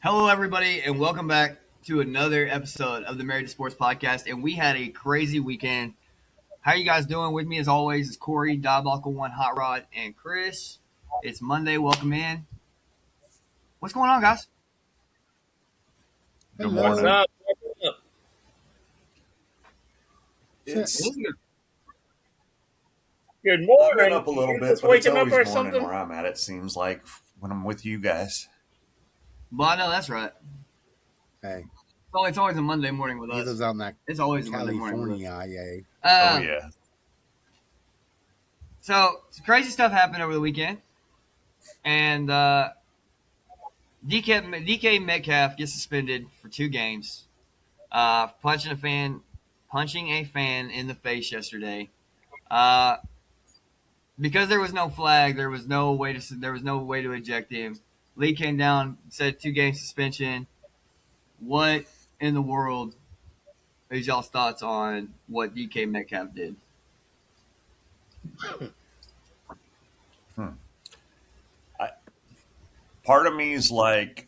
Hello, everybody, and welcome back to another episode of the Married to Sports podcast. And we had a crazy weekend. How are you guys doing? With me, as always, is Corey, Diabolical One, Hot Rod, and Chris. It's Monday. Welcome in. What's going on, guys? Good Hello. morning. Up? It's Good I've morning. been up a little bit, Just but it's waking up always or morning something. where I'm at. It seems like when I'm with you guys. Well, I know that's right. Hey, It's always a Monday morning with he us. lives out in that It's always a Monday morning with us. California, Oh yeah. So, some crazy stuff happened over the weekend. And DK Metcalf gets suspended for 2 games. Punching a fan in the face yesterday. Because there was no flag, there was no way to eject him. League came down, said 2 game suspension. What in the world is y'all's thoughts on what DK Metcalf did? I, Part of me is like,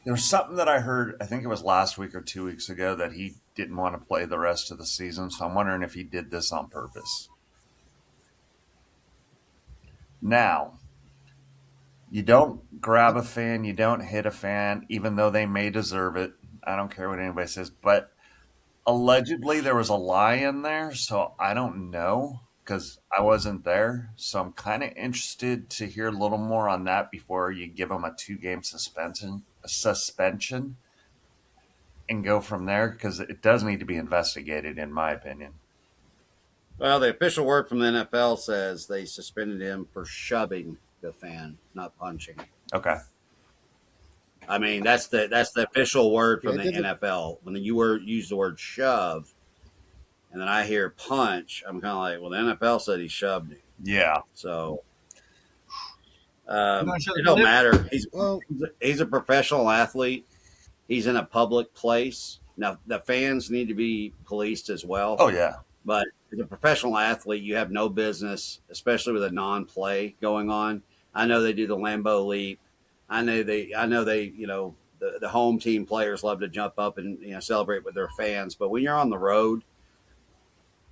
there's something that I heard, I think it was last week or 2 weeks ago, that he didn't want to play the rest of the season. So I'm wondering if he did this on purpose. Now, you don't grab a fan, you don't hit a fan, even though they may deserve it. I don't care what anybody says, but allegedly there was a lie in there, so I don't know because I wasn't there. So I'm kind of interested to hear a little more on that before you give him a 2 game suspension and go from there, because it does need to be investigated, in my opinion. Well, the official word from the NFL says they suspended him for shoving the fan, not punching. Okay. I mean, that's the official word from Yeah, the it doesn't- NFL. When you use the word shove, and then I hear punch, I'm kind of like, well, the NFL said he shoved him, Yeah. so You wanna show the it don't clip? matter. Well, He's a professional athlete. He's in a public place. Now, the fans need to be policed as well. Oh, yeah. But as a professional athlete, you have no business, especially with a non-play going on. I know they do the Lambeau leap. I know they, the home team players love to jump up and celebrate with their fans. But when you're on the road,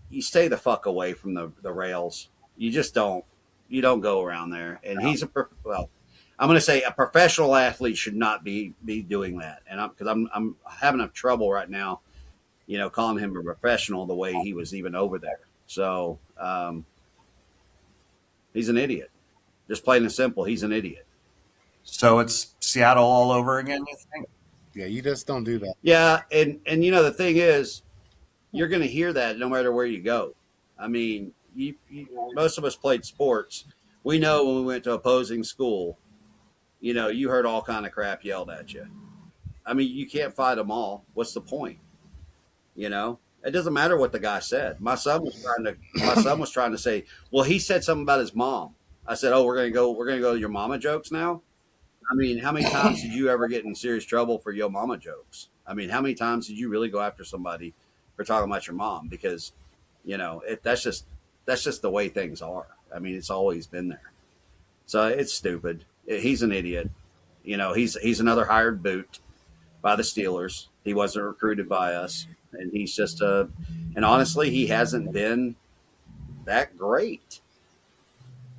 you stay the fuck away from the rails. You just don't. You don't go around there. And I'm going to say a professional athlete should not be doing that. And I'm having a trouble right now, calling him a professional the way he was even over there. So he's an idiot. Just plain and simple, he's an idiot. So it's Seattle all over again, you think? yeah, you just don't do that. Yeah, and the thing is, you're going to hear that no matter where you go. I mean, most of us played sports. We know when we went to opposing school, you heard all kind of crap yelled at you. I mean, you can't fight them all. What's the point? It doesn't matter what the guy said. My son was trying to say, well, he said something about his mom. I said, oh, we're gonna go to your mama jokes now. I mean, how many times did you ever get in serious trouble for your mama jokes? I mean, how many times did you really go after somebody for talking about your mom? Because that's just the way things are. I mean, it's always been there. So it's stupid. He's an idiot. He's another hired boot by the Steelers. He wasn't recruited by us. And he's just and honestly, he hasn't been that great.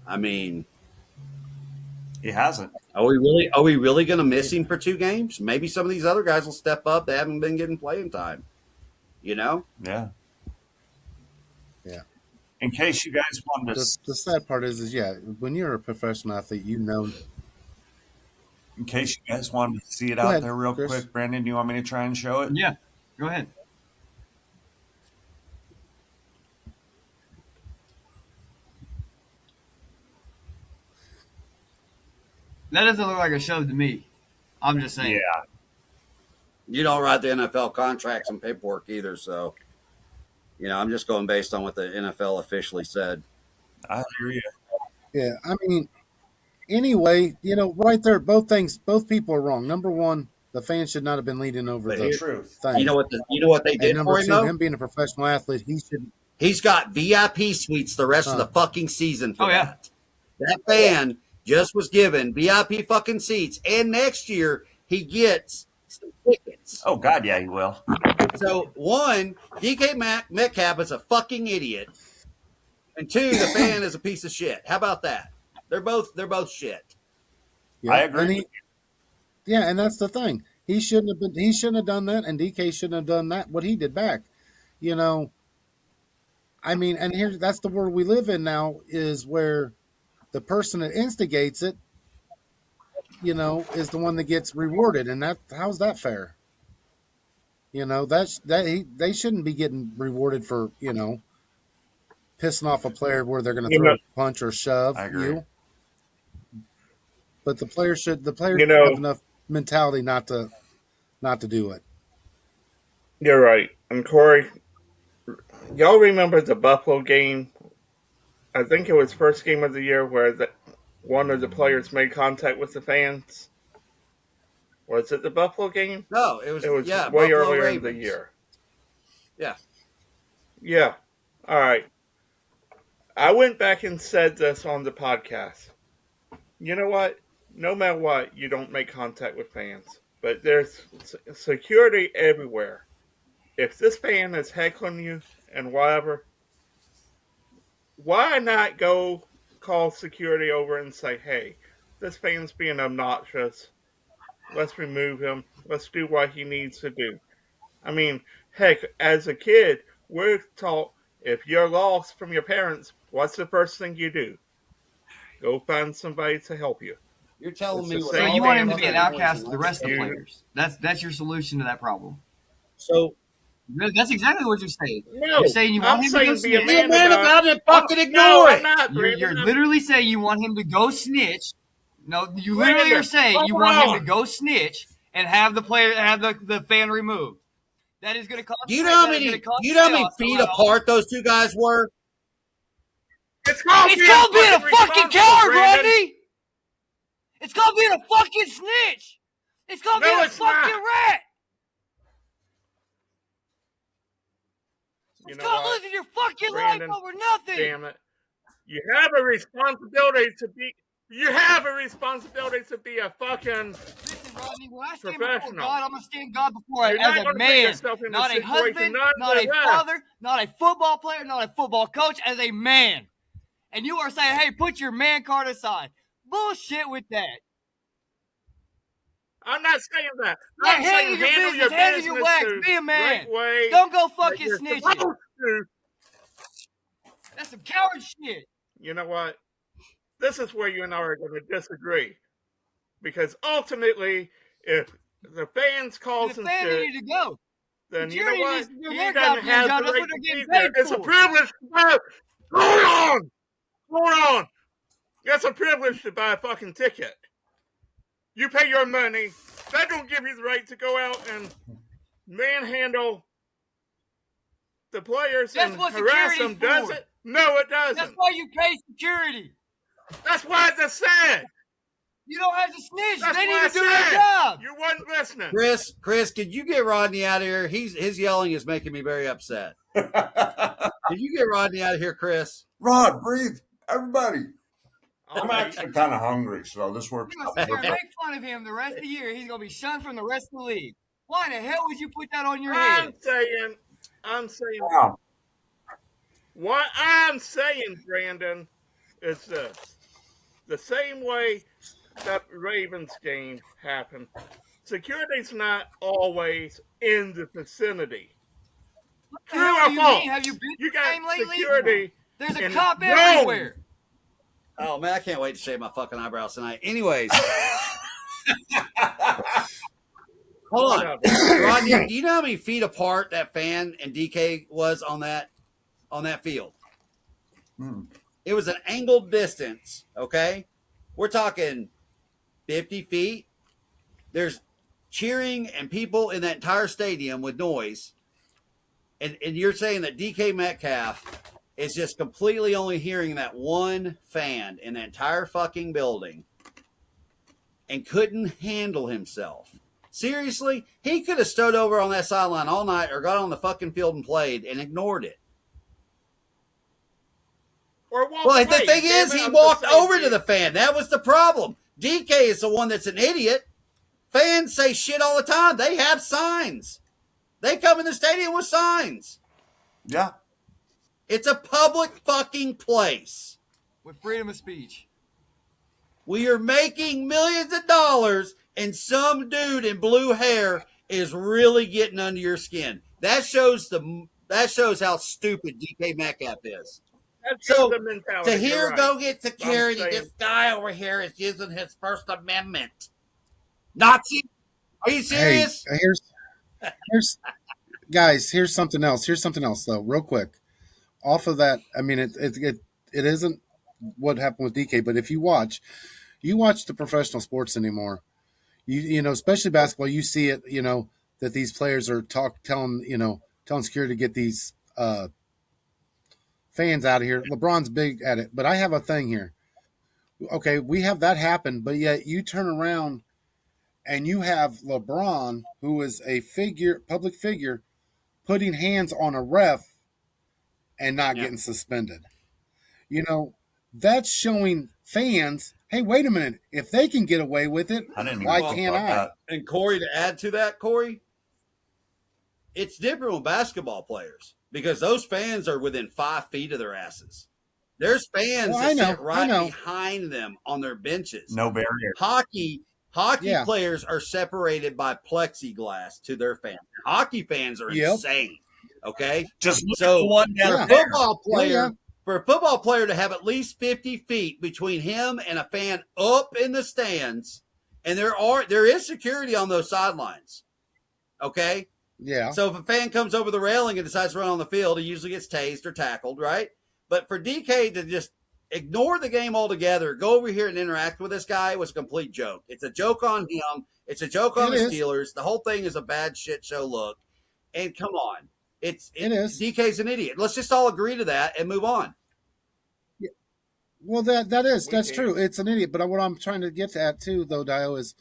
I mean, He hasn't. are we really going to miss him for 2 games? Maybe some of these other guys will step up. They haven't been getting playing time. Yeah. Yeah. In case you guys wanted to, The sad part is, when you're a professional athlete, in case you guys wanted to see it Go out ahead, there real Chris. quick, Brandon, do you want me to try and show it? Yeah, go ahead. That doesn't look like a shove to me. I'm just saying. Yeah. You don't write the NFL contracts and paperwork either. So, I'm just going based on what the NFL officially said. I hear you. Yeah, I mean, anyway, right there, both people are wrong. Number one, the fans should not have been leading over But the Truth. thing. You know what they And did number for him two, though? him being a professional athlete, he should. He's got VIP suites the rest of Huh. the fucking season for Oh, yeah. that. That fan just was given VIP fucking seats, and next year he gets some tickets. Oh God, yeah, he will. So one, DK Metcalf is a fucking idiot, and two, the fan is a piece of shit. How about that? They're both shit. I Yeah, agree. and that's the thing. He shouldn't have been. He shouldn't have done that, and DK shouldn't have done that. What he did back, you know. I mean, and here that's the world we live in now, is where the person that instigates it, is the one that gets rewarded, and how's that fair? They shouldn't be getting rewarded for pissing off a player where they're going to You throw know, a punch or shove I agree. you. But the players should you know, have enough mentality not to do it. you're right. And Corey, y'all remember the Buffalo game? I think it was first game of the year where one of the players made contact with the fans. Was it the Buffalo game? No, It was way Buffalo earlier Ravens. in the year. Yeah. Yeah. All right. I went back and said this on the podcast. You know what? No matter what, you don't make contact with fans. But there's security everywhere. If this fan is heckling you and whatever, why not go call security over and say, hey, this fan's being obnoxious. Let's remove him. Let's do what he needs to do. I mean, heck, as a kid, we're taught if you're lost from your parents, what's the first thing you do? Go find somebody to help you. You're telling It's me the with So same all you the want him to damn be an thing. outcast to the rest of the You- players. That's your solution to that problem. So That's exactly what you're saying. No, You're saying you want I'm him to go saying be a snitch. be a man about about it, fucking No, ignore I'm it. not, You're Brandon. literally saying you want him to go snitch. No, you literally Brandon, are saying you hold want him to on. go snitch and have the fan removed. That is going to cause. Do you know how many feet apart those two guys were? It's called It's called being a fucking coward, Brandon. Rodney. It's called being a fucking snitch. It's called No, being a it's not. fucking rat. You It's know called what? losing your fucking Brandon, life over nothing. Damn it. You have a responsibility to be a fucking Listen, Rodney, when I stand before professional. God, I'm going to stand God before You're as not a gonna put man, yourself in not a a situation, husband, not not a the rest. father, not a football player, not a football coach, as a man. And you are saying, hey, put your man card aside. Bullshit with that. I'm not saying that. Yeah, I'm saying handle your handle business, handle your wax, the be a man. right way. Don't go that fucking you're snitching. supposed to. That's some coward shit. You know what? This is where you and I are going to disagree. Because ultimately, if the fans call The some fan shit, needed to go. then you know Security what? needs to do He their doesn't goddamn have job. the That's right what they're to getting be there. paid It's a for. privilege to buy. Hold on. It's a privilege to buy a fucking ticket. You pay your money. That don't give you the right to go out and manhandle the players That's and what harass them, security's does for. it? No, it That's doesn't. why you pay security. That's why I just said. You don't have to snitch. That's They why need I to do their said. job. You wasn't listening. Chris, could you get Rodney out of here? His yelling is making me very upset. Could you get Rodney out of here, Chris? Rod, breathe, everybody. All I'm right. actually kind of hungry, so this works. You're going to sit there and make fun of him the rest of the year. He's going to be shunned from the rest of the league. Why in the hell would you put that on your head? I'm saying, Wow. what I'm saying, Brandon, is this. The same way that Ravens game happened, security's not always in the vicinity. What the True hell or do you false? mean? Have you been You to the game got lately? security. There's a in cop Rome. everywhere. Oh man, I can't wait to shave my fucking eyebrows tonight. Anyways, hold on, Whatever. Rodney. Do you know how many feet apart that fan and DK was on that field? It was an angled distance. Okay, we're talking 50 feet. There's cheering and people in that entire stadium with noise, and you're saying that DK Metcalf is just completely only hearing that one fan in the entire fucking building and couldn't handle himself. Seriously, he could have stood over on that sideline all night or got on the fucking field and played and ignored it. or walk Well, the away. thing Damn is, it, he I'm just walked saying over to to the you. fan. That was the problem. DK is the one that's an idiot. Fans say shit all the time. They have signs. They come in the stadium with signs. Yeah. It's a public fucking place. With freedom of speech. We are making millions of dollars, and some dude in blue hair is really getting under your skin. That shows how stupid DK Metcalf is. That shows So the to mentality. You're hear right. go get I'm security, saying this guy over here is using his First Amendment. Nazi? Are you Hey, serious? here's guys. Here's something else. Here's something else though, real quick. Off of that, I mean, it isn't what happened with DK, but if you watch the professional sports anymore. You know, especially basketball, you see it. You know that these players are telling security to get these fans out of here. LeBron's big at it, but I have a thing here. Okay, we have that happen, but yet you turn around and you have LeBron, who is a public figure, putting hands on a ref and not Yeah. getting suspended. You know, that's showing fans, hey, wait a minute, if they can get away with it, I didn't even why think can't about I? that. And Corey, to add to that, Corey, it's different with basketball players because those fans are within 5 feet of their asses. There's fans Well, that I know, sit I right know. behind them on their benches. No barrier. Hockey Yeah. players are separated by plexiglass to their fans. Hockey fans are Yep. insane. Okay, Just look at so the one down Yeah. there. football Oh, player yeah. for a football player to have at least 50 feet between him and a fan up in the stands, and there is security on those sidelines. Okay, Yeah. so if a fan comes over the railing and decides to run on the field, he usually gets tased or tackled, right? But for DK to just ignore the game altogether, go over here and interact with this guy was a complete joke. It's a joke on him. It's a joke on It the is. Steelers. The whole thing is a bad shit show look. And come on, It is. DK's an idiot. Let's just all agree to that and move on. Well, we that's can. true. It's an idiot. But what I'm trying to get at too, though, Dio, is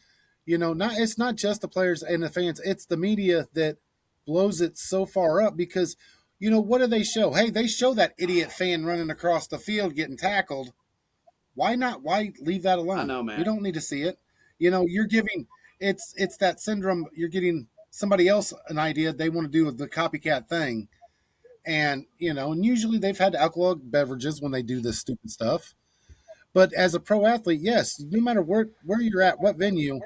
it's not just the players and the fans. It's the media that blows it so far up because what do they show? Hey, they show that idiot fan running across the field getting tackled. Why not? Why leave that alone? I know, man. We don't need to see it. You're giving it's that syndrome. You're getting somebody else an idea they want to do the copycat thing. And and usually they've had alcoholic beverages when they do this stupid stuff. But as a pro athlete, yes, no matter where you're at, what venue,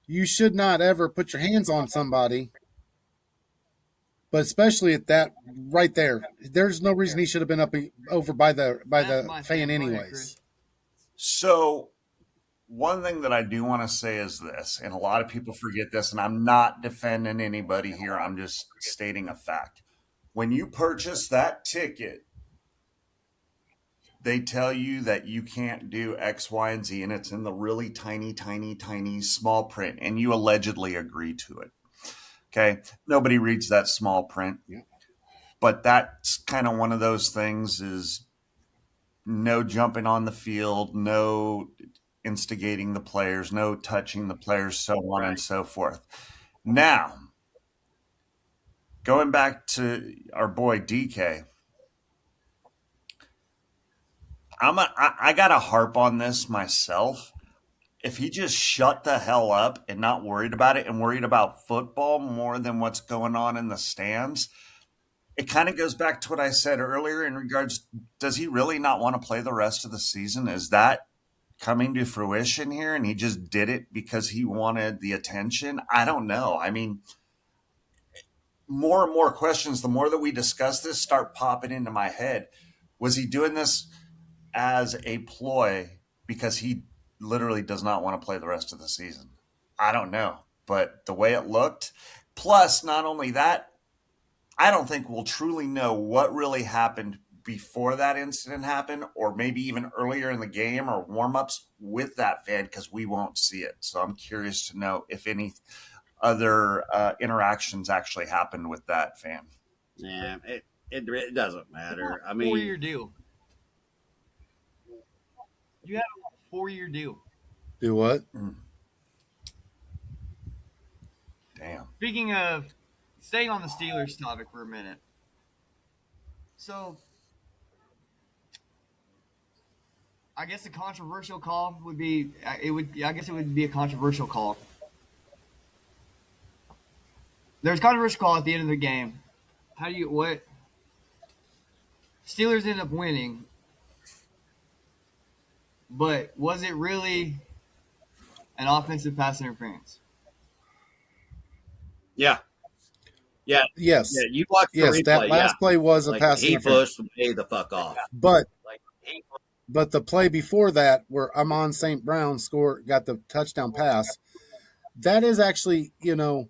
you should not ever put your hands on somebody. But especially at that right there, there's no reason he should have been over by the That's my fan thing. Go ahead, anyways. Chris. So, one thing that I do want to say is this, and a lot of people forget this, and I'm not defending anybody here, I'm just stating a fact. When you purchase that ticket, they tell you that you can't do X, Y, and Z, and it's in the really tiny, tiny, tiny small print, and you allegedly agree to it. Okay. Nobody reads that small print. Yeah. But that's kind of one of those things is no jumping on the field, no instigating the players, no touching the players, so on and so forth. Now, going back to our boy DK, I got to harp on this myself. If he just shut the hell up and not worried about it and worried about football more than what's going on in the stands, it kind of goes back to what I said earlier in regards, does he really not want to play the rest of the season? Is that coming to fruition here and he just did it because he wanted the attention? I don't know. I mean, more and more questions, the more that we discuss this, start popping into my head. Was he doing this as a ploy because he literally does not want to play the rest of the season? I don't know. But the way it looked, plus not only that, I don't think we'll truly know what really happened before that incident happened, or maybe even earlier in the game or warm-ups with that fan, because we won't see it. So I'm curious to know if any other interactions actually happened with that fan. Yeah, it doesn't matter. I mean, 4-year deal. You have a 4-year deal. Do what? Damn. Speaking of staying on the Steelers topic for a minute. So I guess a controversial call would be it would. I guess it would be a controversial call. There's a controversial call at the end of the game. How do you what? Steelers end up winning, but was it really an offensive pass interference? Yeah, yeah, yeah. Yes, You watch the yes, that replay. Yeah, last play was a like pass he interference, pushed way the fuck off. but the play before that, where Amon St. Brown got the touchdown pass, that is actually, the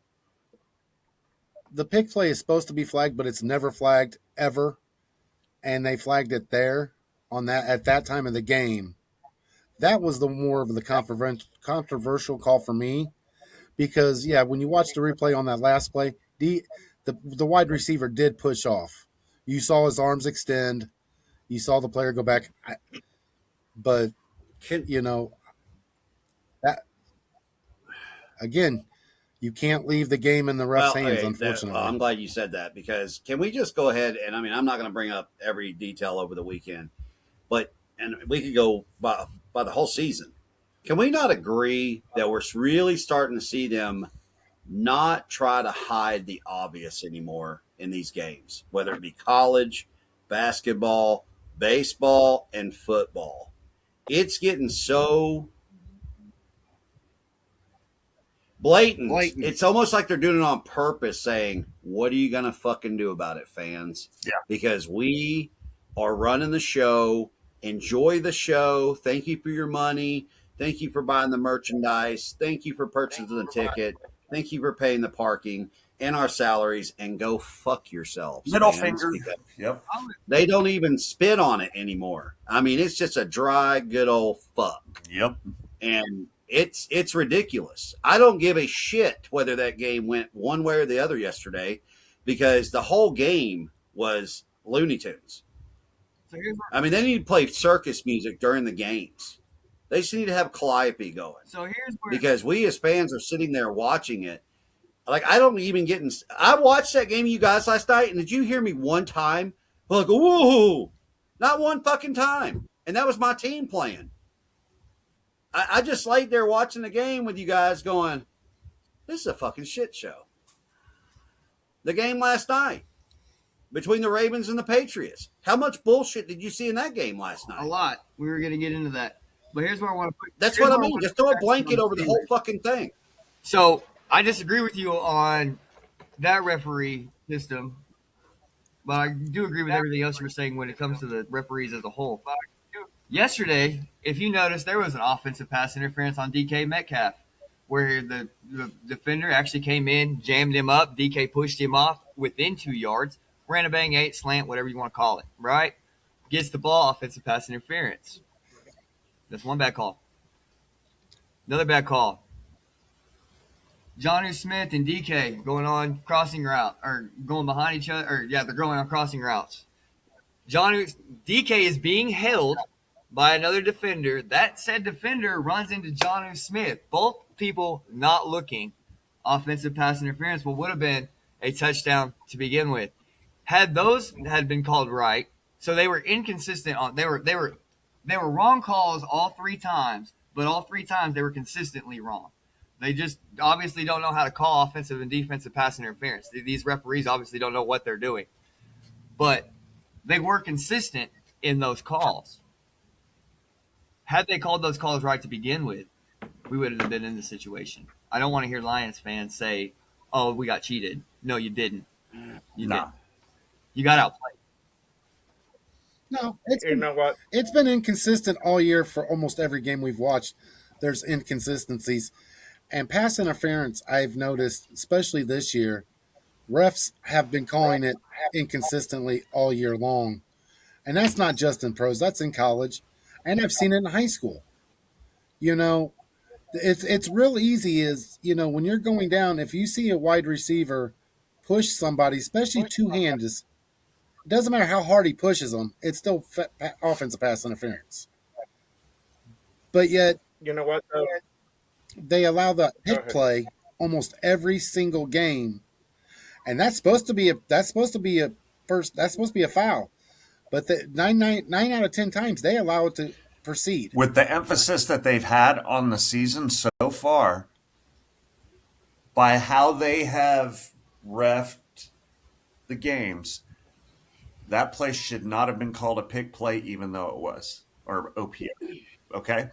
pick play is supposed to be flagged, but it's never flagged ever, and they flagged it there on that at that time of the game. That was the more of the controversial call for me because yeah, when you watch the replay on that last play, the wide receiver did push off. You saw his arms extend. You saw the player go back, but Can, that again, you can't leave the game in the ref's well, hands, okay, unfortunately. I'm glad you said that because can we just go ahead and I mean I'm not going to bring up every detail over the weekend, but and we could go by the whole season. Can we not agree that we're really starting to see them not try to hide the obvious anymore in these games, whether it be college, basketball, baseball, and football? It's getting so blatant. It's almost like they're doing it on purpose, saying, "What are you gonna fucking do about it, fans?" Yeah. Because we are running the show. Enjoy the show. Thank you for your money. Thank you for buying the merchandise. Thank you for purchasing the ticket. Thank you for paying the parking and our salaries. And go fuck yourselves, Middle fans, finger. because Yep. they don't even spit on it anymore. I mean, it's just a dry, good old fuck. Yep. And it's ridiculous. I don't give a shit whether that game went one way or the other yesterday because the whole game was Looney Tunes. So here's I mean, they need to play circus music during the games. They just need to have Calliope going here's where because we as fans are sitting there watching it. Like, I don't even get in. I watched that game of you guys last night, and did you hear me one time? Like, whoa, not one fucking time. And that was my team playing. I just laid there watching the game with you guys going, this is a fucking shit show. The game last night between the Ravens and the Patriots. How much bullshit did you see in that game last a night? lot. We were going to get into that, but here's where I want to put. That's here's what I where mean. wanna Just put throw a that blanket on over the whole fucking thing. So I disagree with you on that referee system, but I do agree with everything else you were saying when it comes to the referees as a whole. Yesterday, if you noticed, there was an offensive pass interference on DK Metcalf, where the defender actually came in, jammed him up. DK pushed him off within 2 yards, ran a bang 8 slant, whatever you want to call it, right? Gets the ball, offensive pass interference. That's one bad call. Another bad call. Johnny Smith and DK going on crossing route or going behind each other, or yeah, they're going on crossing routes. DK is being held by another defender. That said defender runs into Johnny Smith. Both people not looking. Offensive pass interference, what would have been a touchdown to begin with. Had those had been called right, so they were inconsistent on they were wrong calls all 3 times, but all 3 times they were consistently wrong. They just obviously don't know how to call offensive and defensive pass interference. These referees obviously don't know what they're doing. But they were consistent in those calls. Had they called those calls right to begin with, we would have been in this situation. I don't want to hear Lions fans say, "Oh, we got cheated." No, you didn't. You No. didn't. You got outplayed. No, You know what? it's been inconsistent all year for almost every game we've watched. There's inconsistencies. And pass interference, I've noticed, especially this year, refs have been calling it inconsistently all year long. And that's not just in pros, that's in college. And I've seen it in high school. You know, it's real easy is, when you're going down, if you see a wide receiver push somebody, especially two-handed, it doesn't matter how hard he pushes them, it's still offensive pass interference. But yet, You know what? Though? they allow the pick ahead. play almost every single game, and that's supposed to be a foul. But the nine out of 10 times they allow it proceed. With the emphasis that they've had on the season so far, by how they have refed the games, that play should not have been called a pick play, even though it was, or OPI. Okay.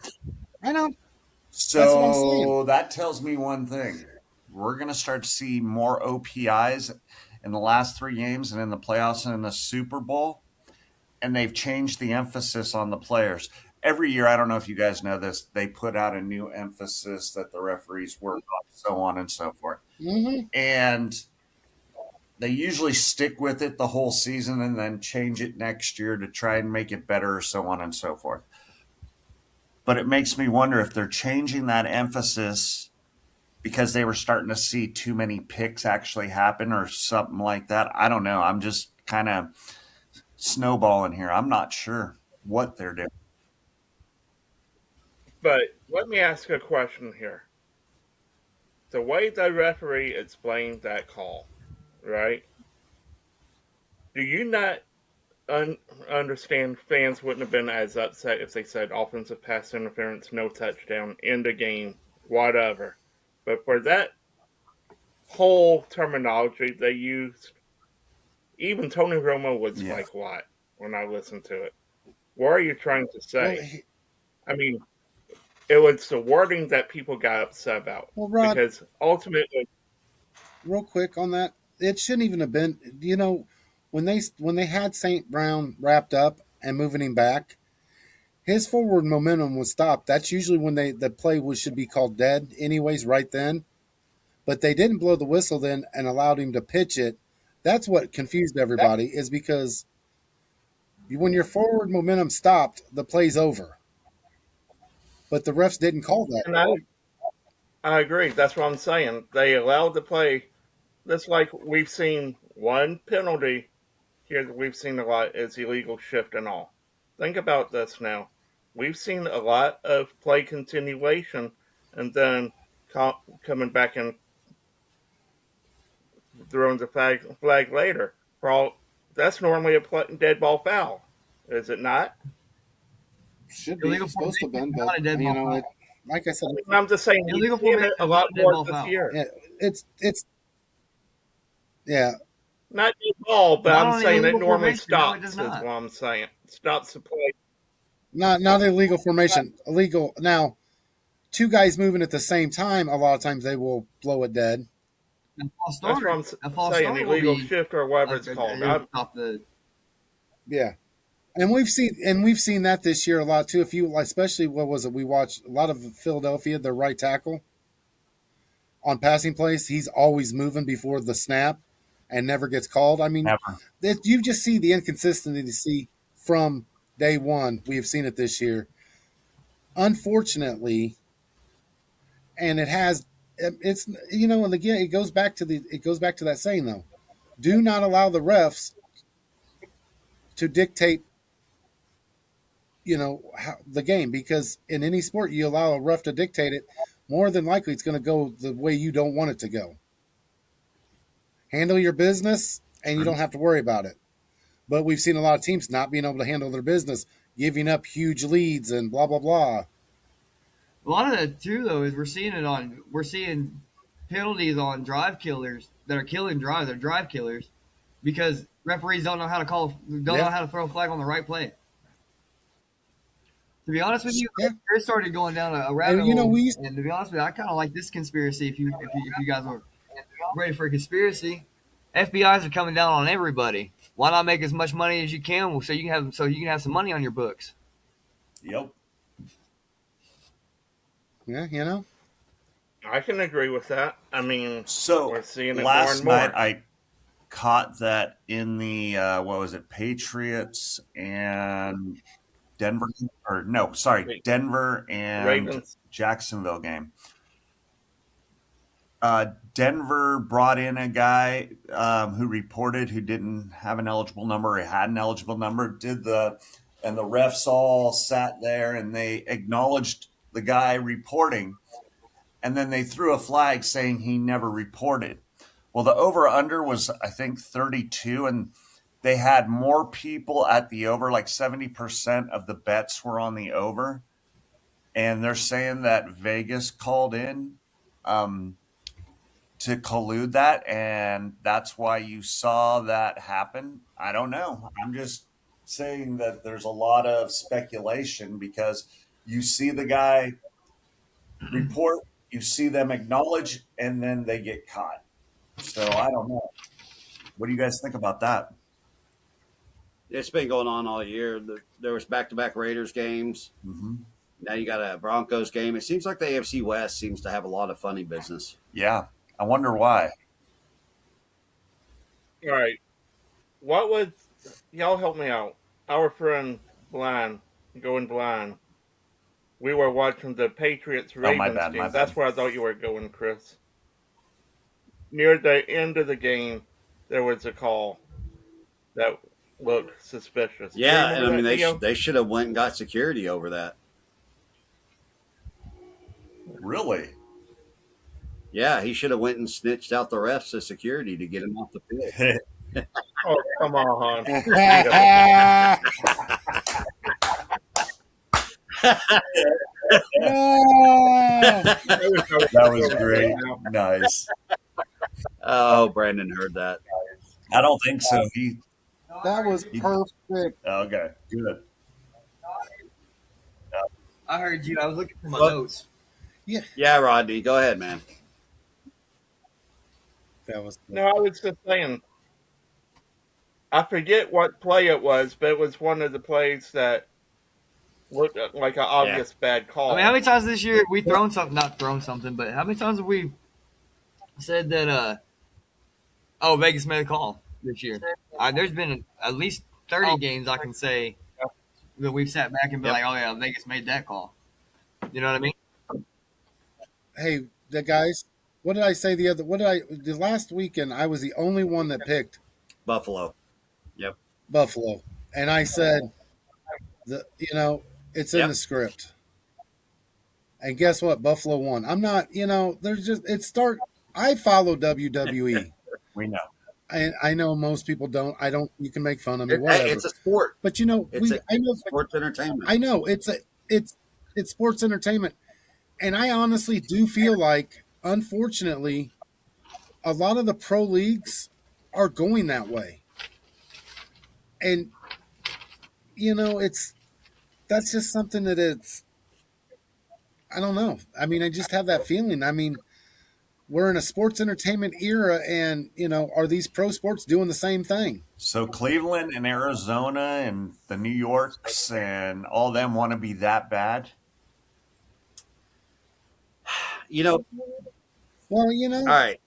I know. That's what I'm saying. So that tells me one thing. We're going to start to see more OPIs in the last 3 games and in the playoffs and in the Super Bowl. And they've changed the emphasis on the players. Every year, I don't know if you guys know this, they put out a new emphasis that the referees work on, so on and so forth. Mm-hmm. And they usually stick with it the whole season and then change it next year to try and make it better, so on and so forth. But it makes me wonder if they're changing that emphasis because they were starting to see too many picks actually happen or something like that. I don't know. I'm just kind of snowballing here. I'm not sure what they're doing. But let me ask a question here. The way the referee explained that call, right? Do you not understand fans wouldn't have been as upset if they said offensive pass interference, no touchdown, end the game, whatever? But for that whole terminology they used, even Tony Romo was Yeah. like, what? When I listened to it. What are you trying to say? Well, I mean, it was the wording that people got upset about. well, Rod, Because ultimately, real quick on that, it shouldn't even have been. When they had St. Brown wrapped up and moving him back, his forward momentum was stopped. That's usually when the play should be called dead, anyways, right then. But they didn't blow the whistle then and allowed him to pitch it. That's what confused everybody, is because when your forward momentum stopped, the play's over. But the refs didn't call that. and I agree. That's what I'm saying. They allowed the play. That's like we've seen one penalty here that we've seen a lot is illegal shift and all. Think about this now. We've seen a lot of play continuation and then coming back and throwing the flag later. For all that's normally a dead ball foul, is it not? Should be Illegal supposed to have formation been, is but not a dead ball foul. like I said, I'm just saying Illegal you've seen formation it a is lot not a dead more ball this foul. year. it's yeah. Not dead ball, but Not I'm on saying it illegal normally formation. No, it stops. does Is not. what I'm saying. Stops the play. Not illegal formation. Illegal now. Two guys moving at the same time, a lot of times they will blow it dead. A false That's start. what I'm A false saying. start will Illegal be shift or whatever it's called. stop the. Yeah. And we've seen that this year a lot too. If you especially what was it? We watched a lot of Philadelphia, their right tackle on passing plays. He's always moving before the snap and never gets called. I mean, Never. you just see the inconsistency from day one. We have seen it this year. Unfortunately, and it's and again it goes back to that saying though. Do not allow the refs to dictate the game, because in any sport you allow a ref to dictate it, more than likely it's going to go the way you don't want it to go. Handle your business and you don't have to worry about it. But we've seen a lot of teams not being able to handle their business, giving up huge leads and blah blah blah. A lot of that too, though, is we're seeing penalties on drive killers that are killing drives. They're drive killers because referees don't know how to know how to throw a flag on the right play. To be honest with you, Yeah. Chris started going down a rabbit And hole. And to be honest with you, I kind of like this conspiracy. If you guys are ready for a conspiracy, FBI's are coming down on everybody. Why not make as much money as you can so you can have some money on your books? Yep. Yeah. I can agree with that. I mean, So we're seeing it more last and more. night I caught that in the what was it, Patriots and Denver, or no, sorry, Denver and Ravens. Jacksonville game. Denver brought in a guy who reported who didn't have an eligible number or had an eligible number. And the refs all sat there and they acknowledged the guy reporting, and then they threw a flag saying he never reported. Well, the over under was I think 32, and they had more people at the over, like 70% of the bets were on the over. And they're saying that Vegas called in to collude that, and that's why you saw that happen. I don't know. I'm just saying that there's a lot of speculation because you see the guy report, you see them acknowledge, and then they get caught. So I don't know. What do you guys think about that? It's been going on all year. There was back-to-back Raiders games. Mm-hmm. Now you got a Broncos game. It seems like the AFC West seems to have a lot of funny business. Yeah, I wonder why. All right. What would y'all help me out? Our friend Blind, going blind. We were watching the Patriots Oh, my Ravens bad, game. my That's bad. where I thought you were going, Chris. Near the end of the game, there was a call that looked suspicious. Do you Yeah, and remember I mean that, Theo? they should have went and got security over that. Really? Yeah, he should have went and snitched out the refs to security to get him off the field. Oh, come on. That was great. Nice. Oh, Brandon heard that. I don't think so. That was perfect. Okay, good. I heard you. I was looking for my What? notes. Yeah, Rodney, go ahead, man. That was No, I was just saying. I forget what play it was, but it was one of the plays that looked like an obvious bad call. I mean, how many times this year we thrown something? Not thrown something, but how many times have we said that? Vegas made a call this year. There's been at least 30 games I can say that we've sat back and been like, "Oh yeah, Vegas made that call." You know what I mean? Hey, the guys. What did I say the last weekend? I was the only one that picked Buffalo. Buffalo, and I said, it's in Yep. the script. And guess what? Buffalo won. I'm not, there's just I follow WWE. We know. And I know most people don't. I don't. You can make fun of me, Hey, whatever. it's a sport. But It's I know sports entertainment. I know it's sports entertainment, and I honestly do feel like, unfortunately, a lot of the pro leagues are going that way, and that's just something that I don't know. I mean, I just have that feeling. I mean, we're in a sports entertainment era, and are these pro sports doing the same thing? So Cleveland and Arizona and the New Yorks and all them want to be that bad? Well, All right.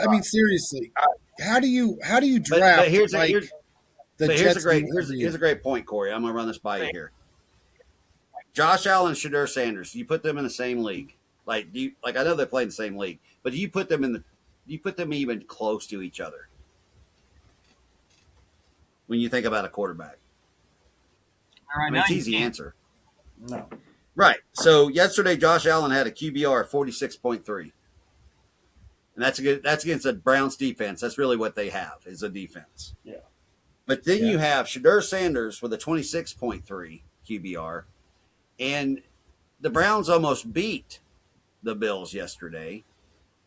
I mean, seriously, how do you draft But here's the a Jets great do every here's a year? great point, Corey. I'm gonna run this by you here. Josh Allen, Shadur Sanders. You put them in the same league. I know they play in the same league, but do you put them even close to each other when you think about a quarterback? All right, I mean, now it's you easy can't. answer. No. Right. So yesterday, Josh Allen had a QBR of 46.3. And that's against the Browns defense. That's really what they have is a defense. Yeah. But then you have Shadur Sanders with a 26.3 QBR. And the Browns almost beat the Bills yesterday.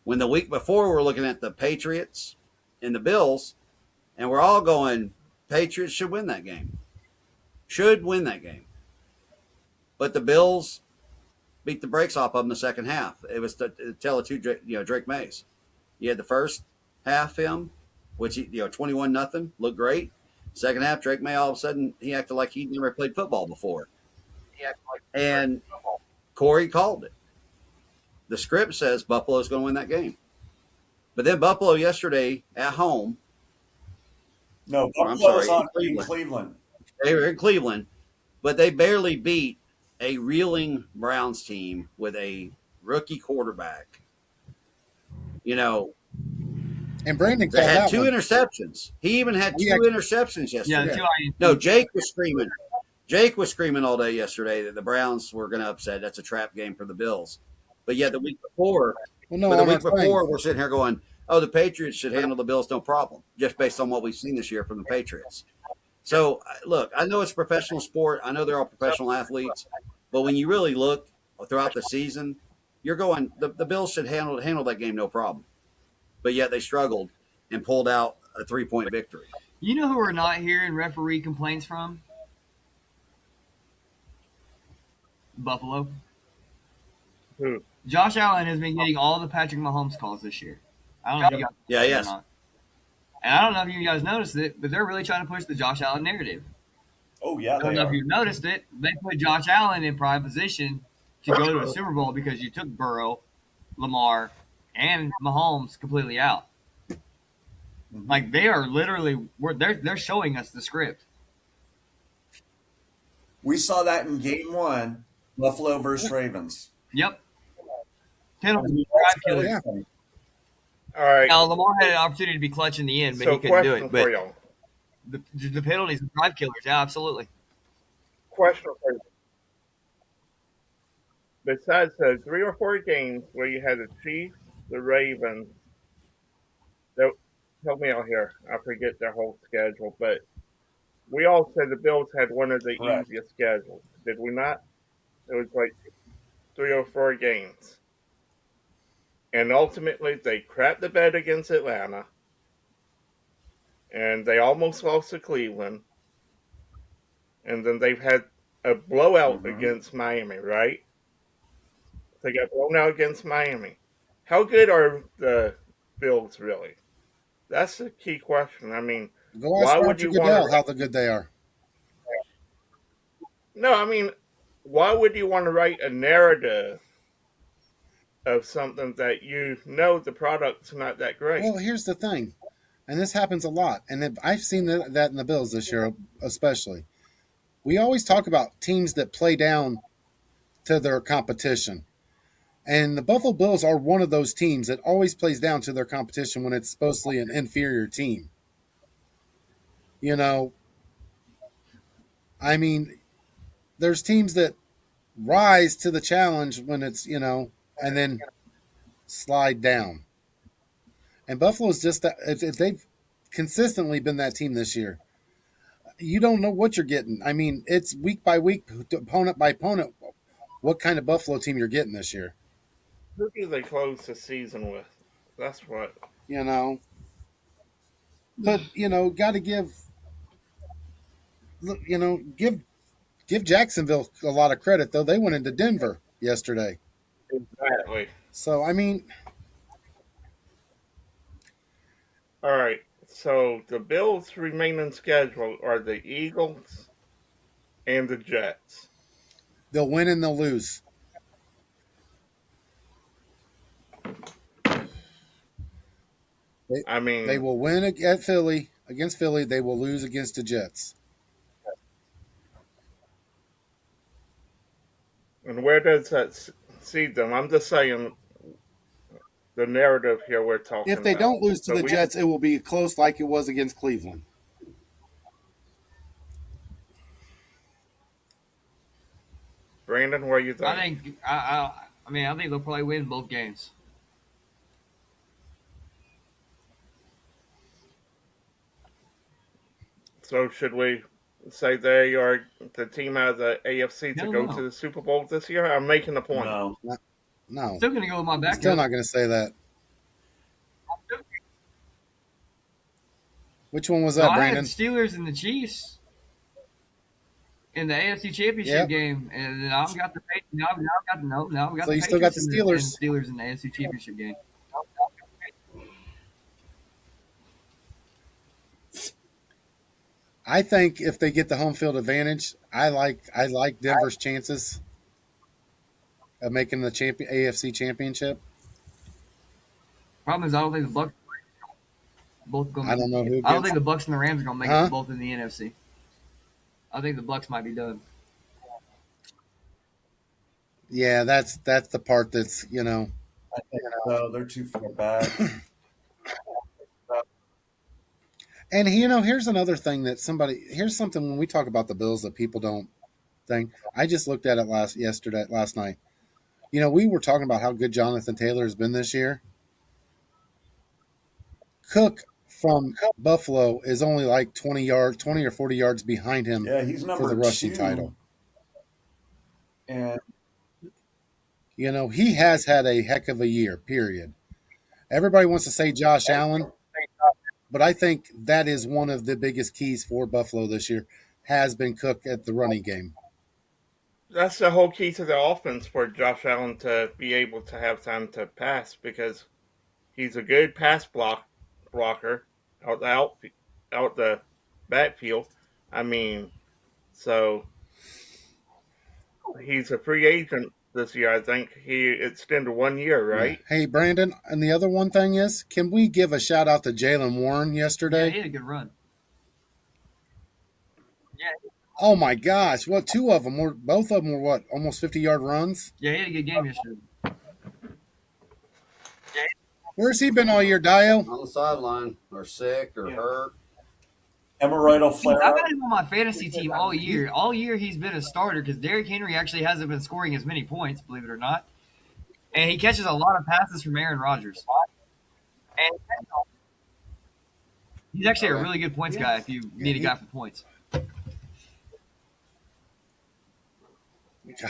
When the week before we're looking at the Patriots and the Bills, and we're all going, Patriots should win that game. Should win that game. But the Bills beat the brakes off of them in the second half. It was the tale of two, Drake Mays. You had the first half him, which 21-0, looked great. Second half, Drake May all of a sudden he acted like he'd never played football before. And Corey called it. The script says Buffalo's going to win that game. But then Buffalo yesterday at home. No, I'm Buffalo's sorry, in Cleveland. They were in Cleveland, but they barely beat a reeling Browns team with a rookie quarterback. And Brandon They called had that two one. interceptions. He even had two interceptions Yeah, yesterday. the No, Jake was screaming. Jake was screaming all day yesterday that the Browns were going to upset. That's a trap game for the Bills. But yet the week before, Well, no, but the I'm week not saying. before, we're sitting here going, oh, the Patriots should handle the Bills no problem, just based on what we've seen this year from the Patriots. So, look, I know it's a professional sport. I know they're all professional athletes. But when you really look throughout the season, you're going, the Bills should handle that game no problem. But yet they struggled and pulled out a 3-point victory. You know who we're not hearing referee complaints from? Buffalo. Who? Josh Allen has been getting all the Patrick Mahomes calls this year. I don't know if you guys Yeah, yes. or not. And I don't know if you guys noticed it, but they're really trying to push the Josh Allen narrative. Oh, yeah, I don't know if you noticed it. They put Josh Allen in prime position to go to a Super Bowl because you took Burrow, Lamar, and Mahomes completely out. Like they are literally, they're showing us the script. We saw that in game 1, Buffalo versus Ravens. Yep. Penalty, drive killer. Yeah. All right. Now Lamar had an opportunity to be clutch in the end, but So, he couldn't do question it. for But y'all. the penalties, the drive killers, yeah, absolutely. Question for you. Besides the 3 or 4 games where you had the Chiefs, the Ravens, help me out here. I forget their whole schedule, but we all said the Bills had one of the Correct. easiest schedules, did we not? It was like 3 or 4 games. And ultimately, they crapped the bed against Atlanta. And they almost lost to Cleveland. And then they've had a blowout against Miami, right? They got blown out against Miami. How good are the Bills really? That's the key question. I mean, Go why ask would Roger you Goodell want how the good they are. No, I mean, why would you want to write a narrative of something that you know the product's not that great? Well, here's the thing, and this happens a lot, and I've seen that in the Bills this year, especially. We always talk about teams that play down to their competition, and the Buffalo Bills are one of those teams that always plays down to their competition when it's supposedly an inferior team. You know, I mean, there's teams that rise to the challenge when it's, and then slide down. And Buffalo's just that, they've consistently been that team this year. You don't know what you're getting. I mean, it's week by week, opponent by opponent, what kind of Buffalo team you're getting this year. Who do they close the season with? That's what. You know, but got to give Jacksonville a lot of credit though. They went into Denver yesterday. Exactly. So I mean, All right. So the Bills' remaining schedule are the Eagles and the Jets. they'll win and they'll lose. I mean, They will win at Philly against Philly. They will lose against the Jets. and where does that seed them? I'm just saying the narrative here we're talking If they about. don't lose to So the Jets, it will be close like it was against Cleveland. Brandon, what do you think? I think I think they'll probably win both games. So should we say they are the team out of the AFC to go No. to the Super Bowl this year? I'm making a point. No. No, Still gonna go with my I'm backup. still not going to say that. Which one was No, that, I had Brandon? the Steelers and the Chiefs in the AFC Championship Yep. game, and now I've got the now I've got now we got So the you still got the Patriots Steelers. and Steelers in the AFC Championship game. I think if they get the home field advantage, I like Denver's chances of making the AFC Championship. Problem is, I don't think the Bucks both going. I don't know who I don't gets. think the Bucks and the Rams are gonna make Huh? it both in the NFC. I think the Bucks might be done. Yeah, that's the part that's I think so. They're too far back. And here's another thing that here's something when we talk about the Bills that people don't think. I just looked at it last night. We were talking about how good Jonathan Taylor has been this year. Cook from Buffalo is only like 20 or 40 yards behind him Yeah, he's for the number rushing 2, title. and He has had a heck of a year, period. Everybody wants to say Josh Allen, but I think that is one of the biggest keys for Buffalo this year has been Cook at the running game. That's the whole key to the offense for Josh Allen to be able to have time to pass because he's a good blocker out the backfield. I mean, so he's a free agent this year. I think he extended 1 year, Yeah. right? Hey, Brandon, and the other one thing is, can we give a shout out to Jalen Warren Yeah, yesterday? he had a good run. Oh my gosh, what two of them were? Both of them were what? Almost 50-yard runs. Yeah, he had a good game yesterday. Where's he been all year, Dio? On the sideline, or sick, or hurt. hemorrhoidal I've flare had up. him on my fantasy team all year. All year he's been a starter because Derrick Henry actually hasn't been scoring as many points, believe it or not. And he catches a lot of passes from Aaron Rodgers. And he's actually a Okay. really good points guy if you need a guy for points.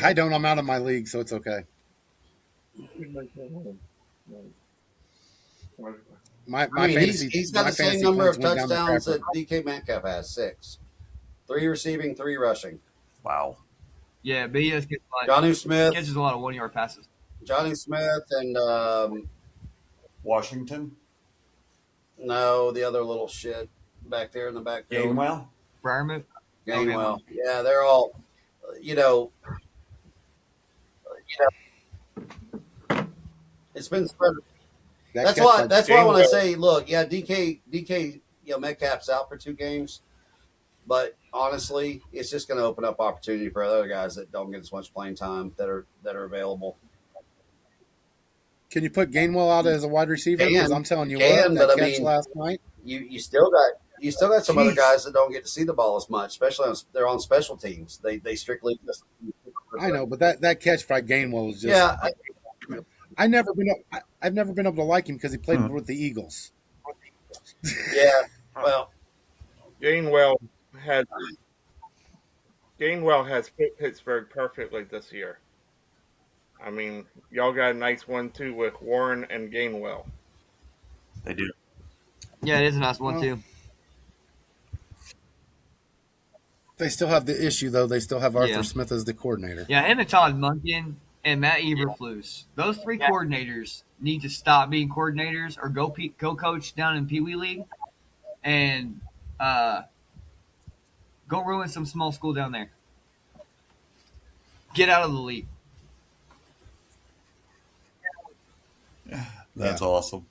I don't. I'm out of my league, so it's okay. My I mean, fantasy he's got my the same fantasy number points of went down the touchdowns crapper. that DK Metcalf has, 6. 3 receiving, 3 rushing. Wow. Yeah, but he does Johnny he Smith, catches a lot of 1 yard passes. Johnny Smith, and Washington. no, the other little shit back there in the backfield. Gainwell. Briarmouth. Gainwell. Yeah, they're all, you know, it's been spread. That's why when I say, look, yeah, DK, Metcalf's out for 2 games, but honestly, it's just going to open up opportunity for other guys that don't get as much playing time that are available. Can you put Gainwell out as a wide receiver? Because I'm telling you what, but that I catch mean, last night. you still got some other Jeez. guys that don't get to see the ball as much, especially they're on special teams. They strictly just. I know, but that catch by Gainwell was just. Yeah, I've never been able to like him because he played with the Eagles. yeah. Well, Gainwell has fit Pittsburgh perfectly this year. I mean, y'all got a nice 1-2 with Warren and Gainwell. They do. Yeah, it is a nice one, too. They still have the issue, though. They still have Arthur Yeah. Smith as the coordinator. Yeah, him and Todd Monken and Matt Eberflus. Those 3 coordinators need to stop being coordinators or go coach down in Pee Wee League and go ruin some small school down there. Get out of the league. That's awesome.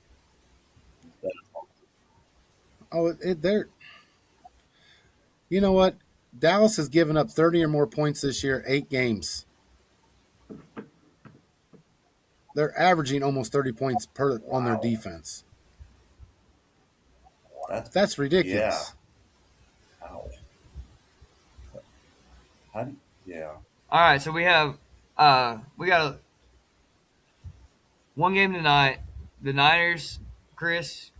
Oh, they're. You know what? Dallas has given up 30 or more points this year, 8 games. They're averaging almost 30 points per on their defense. That's ridiculous. Yeah. Yeah. All right, so we have we got one game tonight. The Niners, Chris,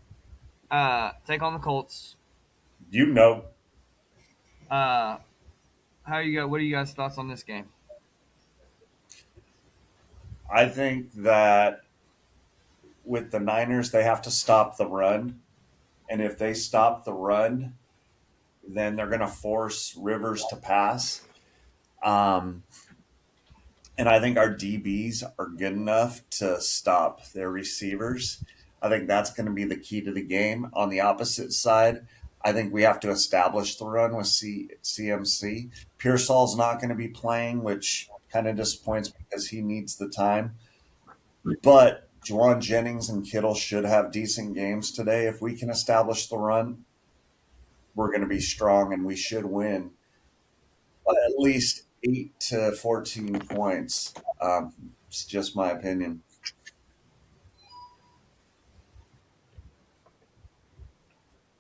take on the Colts. You know. What are you guys' thoughts on this game? I think that with the Niners, they have to stop the run. And if they stop the run, then they're going to force Rivers to pass. And I think our DBs are good enough to stop their receivers. I think that's going to be the key to the game. On the opposite side, I think we have to establish the run with CMC. Pearsall's not going to be playing, which kind of disappoints because he needs the time. But Juwan Jennings and Kittle should have decent games today. If we can establish the run, we're going to be strong and we should win by at least 8 to 14 points. It's just my opinion.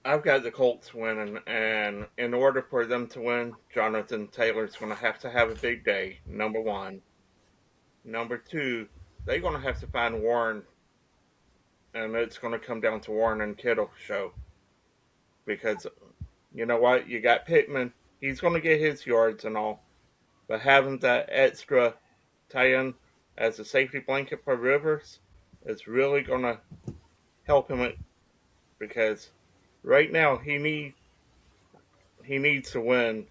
I've got the Colts winning, and in order for them to win, Jonathan Taylor's going to have a big day, number 1. Number 2, they're going to have to find Warren and it's going to come down to Warren and Kittle show because you know what? You got Pittman. He's going to get his yards and all, but having that extra tie in as a safety blanket for Rivers is really going to help him because right now he needs to win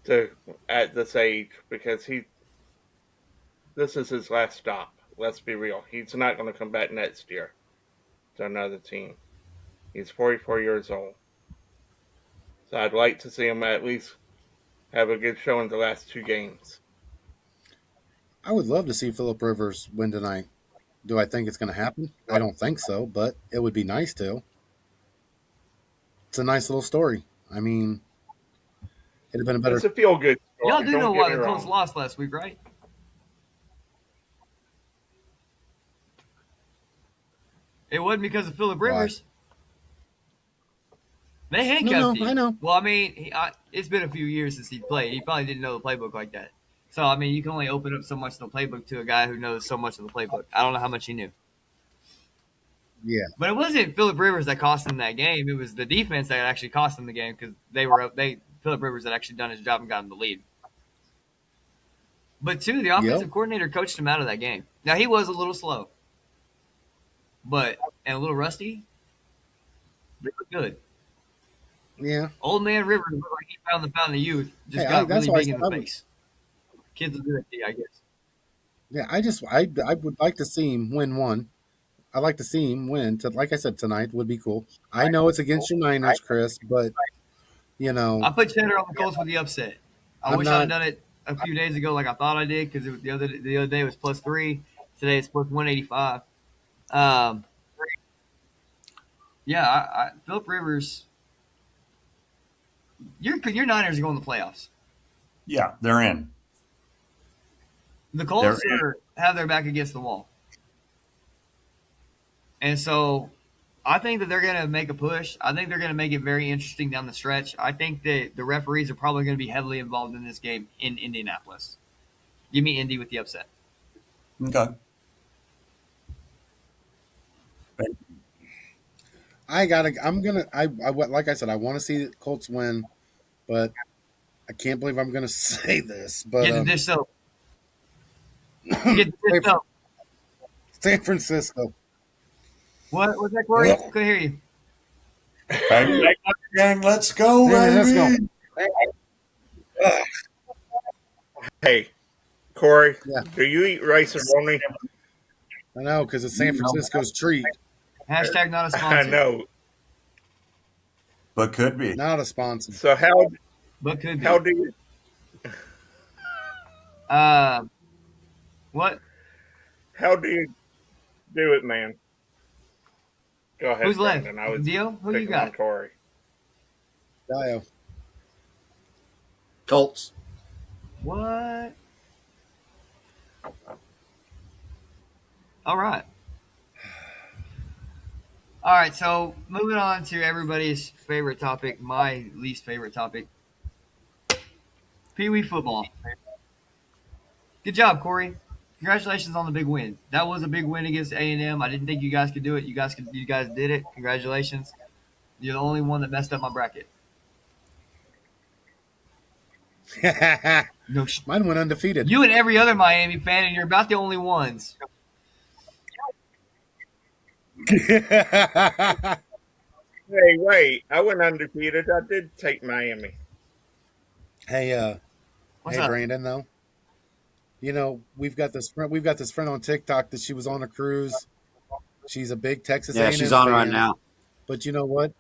to at this age because this is his last stop. Let's be real. He's not going to come back next year to another team. He's 44 years old. So I'd like to see him at least have a good show in the last two games. I would love to see Philip Rivers win tonight. Do I think it's going to happen? I don't think so, but it would be nice to. It's a nice little story. I mean, it'd have been a better. It's a feel good Y'all story. do know Don't why get the me Colts wrong. lost last week, right? It wasn't because of Philip Why? Rivers. They No, handcuffed no, him. I know. Well, I mean, it's been a few years since he played. He probably didn't know the playbook like that. So, I mean, you can only open up so much of the playbook to a guy who knows so much of the playbook. I don't know how much he knew. Yeah, But it wasn't Philip Rivers that cost him that game. It was the defense that actually cost him the game because they were up. Philip Rivers had actually done his job and gotten the lead. But two, the yep, offensive coordinator coached him out of that game. Now he was a little slow, but and a little rusty. They looked good. yeah. Old man Rivers looked like he found the fountain of youth. Just Hey, got that's really why I big said in the face. Kids will do it to you, I guess. yeah. I would like to see him win one. I'd like to see him win. Like I said, tonight would be cool. I know it's against your Niners, Chris, but you know, I put cheddar on the Colts with the upset. I I'm wish I'd have not. done it a few days ago, like I thought I did, because the other day it was +3. Today it's +185. Um, yeah, Philip Rivers, your Niners are going to the playoffs. Yeah, they're in. The They're Colts in. have their back against the wall, and so I think that they're going to make a push. I think they're going to make it very interesting down the stretch. I think that the referees are probably going to be heavily involved in this game in Indianapolis. Give me Indy with the upset. Okay. I gotta. I'm gonna. Like I said, I want to see the Colts win, but I can't believe I'm gonna say this. But Get the dish soap. Get the dish soap. San Francisco. What was that, Corey? Couldn't hear you. Hey, gang, let's go, Yeah, let's go. baby. Hey, Corey, Yeah. do you eat rice and roni? I know because it's San Francisco's treat, Hashtag not a I sponsor. know. But could be. not a sponsor. So But could be. how do you What? how do you do it, man? Go ahead, Who's left? Brandon. I was Dio? Who you picking on got? Corey. Dio. Colts. What? All right. All right, so moving on to everybody's favorite topic, my least favorite topic. Pee Wee football. Good job, Corey. Congratulations on the big win. That was a big win against A&M. I didn't think you guys could do it. You guys did it. Congratulations. You're the only one that messed up my bracket. No, Mine went undefeated. you and every other Miami fan, and you're about the only ones. Hey, wait! I went undefeated. I did take Miami. Hey, What's hey, up? Brandon. Though, you know we've got this friend on TikTok that she was on a cruise. She's a big Texas Yeah, A&M she's on fan, right now. But you know what?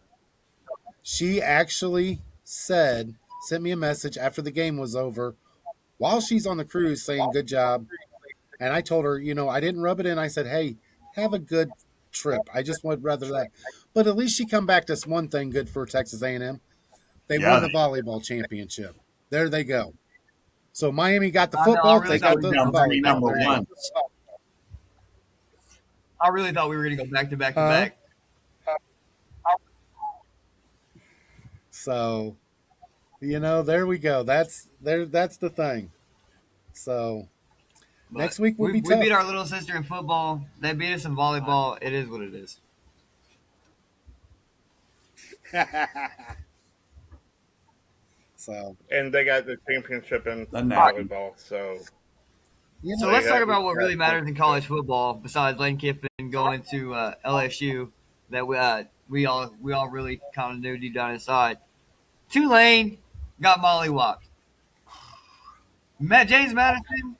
She actually sent me a message after the game was over, while she's on the cruise, saying good job. And I told her, I didn't rub it in. I said, hey, have a good trip. I just would rather that. But at least she come back to one thing good for Texas A&M. They Yeah, won the volleyball championship. There they go. So Miami got the I know, I football. really They got thought the we down three volleyball. number There you go. ones. I really thought we were going to go back to back to Huh? back. So, there we go. That's the thing. So, Next week will we be tough. beat our little sister in football. They beat us in volleyball. It is what it is. So, And they got the championship in The Natty. volleyball. So you So know, let's They talk have- about what really matters in college football. Besides Lane Kiffin going to LSU, that we all really kind of knew deep down inside. Tulane got mollywopped. James Madison,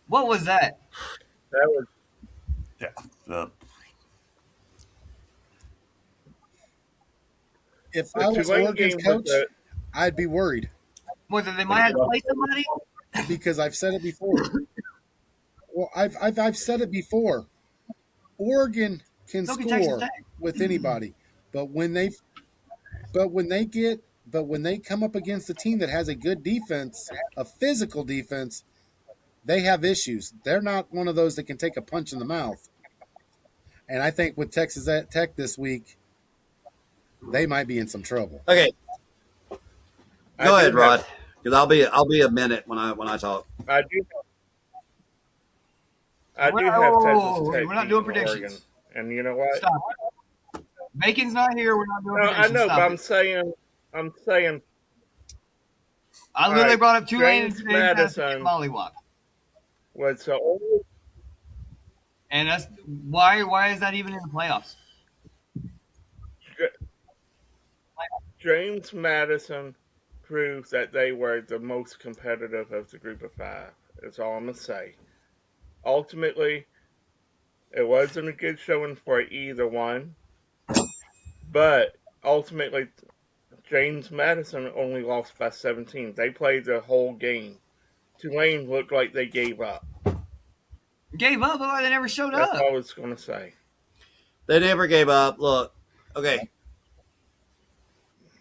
what was that? that was Yeah. The, if the I was Tulane Oregon's game was coach, the I'd be worried Whether they might have to play somebody? because I've said it before. Well, I've said it before. Oregon can So can Texas score Tech. with anybody, but when they come up against a team that has a good defense, a physical defense, they have issues. They're not one of those that can take a punch in the mouth. And I think with Texas Tech this week, they might be in some trouble. Okay, I go do ahead, have- Rod, because I'll be a minute when I talk. I do have Whoa, Texas Tech. we're not beating doing predictions. Oregon. And you know what? Stop. Bacon's not here. We're not doing No, I predictions. know, Stop but it. I'm saying I literally Alright, brought up Tulane and James Madison Madison. mollywop. was the only And that's why is that even in the playoffs? James Madison proves that they were the most competitive of the group of five. That's all I'm gonna say. Ultimately, it wasn't a good showing for either one, but ultimately, James Madison only lost by 17. They played the whole game. Tulane looked like they gave up. Gave up, but they never showed That's up. all I was gonna say. They never gave up. Look, okay,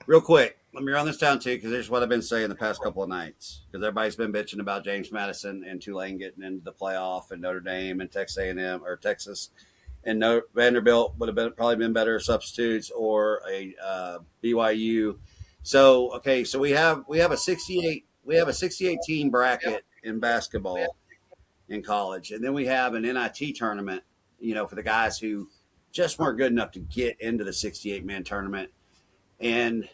real quick, let me run this down too, because there's what I've been saying the past couple of nights. Because everybody's been bitching about James Madison and Tulane getting into the playoff, and Notre Dame and Texas A&M or Texas and Vanderbilt would have probably been better substitutes, or a BYU. So okay, so we have a 68 team bracket in basketball in college, and then we have an NIT tournament. For the guys who just weren't good enough to get into the 68-man tournament, and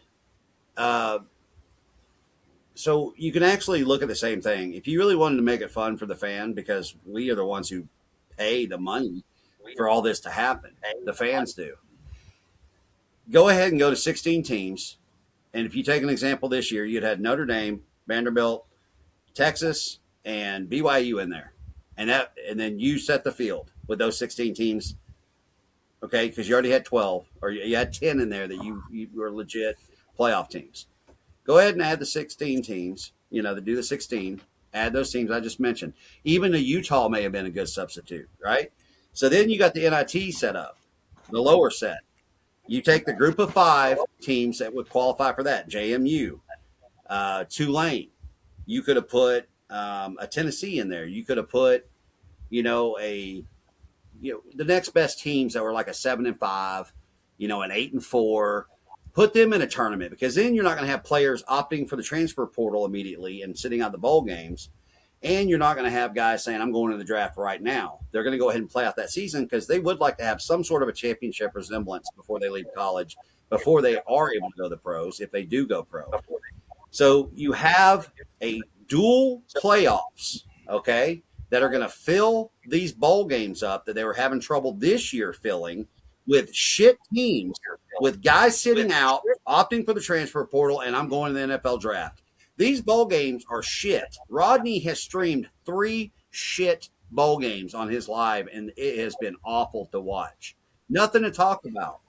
so you can actually look at the same thing. If you really wanted to make it fun for the fan, because we are the ones who pay the money for all this to happen, the fans do. Go ahead and go to 16 teams, and if you take an example this year, you'd had Notre Dame, Vanderbilt, Texas, and BYU in there, and then you set the field with those 16 teams. Okay, because you already had 12, or you had 10 in there that you were legit playoff teams. Go ahead and add the 16 teams, that do the 16, add those teams I just mentioned. Even a Utah may have been a good substitute, right? So then you got the NIT set up, the lower set. You take the group of 5 teams that would qualify for that, JMU, Tulane. You could have put a Tennessee in there. You could have put, the next best teams that were like a 7-5, an 8-4. Put them in a tournament, because then you're not going to have players opting for the transfer portal immediately and sitting out the bowl games. And you're not going to have guys saying, I'm going to the draft right now. They're going to go ahead and play out that season, because they would like to have some sort of a championship resemblance before they leave college, before they are able to go to the pros, if they do go pro. So you have a dual playoffs, okay, that are going to fill these bowl games up that they were having trouble this year filling, with shit teams, with guys sitting out, opting for the transfer portal, and I'm going to the NFL draft. These bowl games are shit. Rodney has streamed 3 shit bowl games on his live, and it has been awful to watch. Nothing to talk about.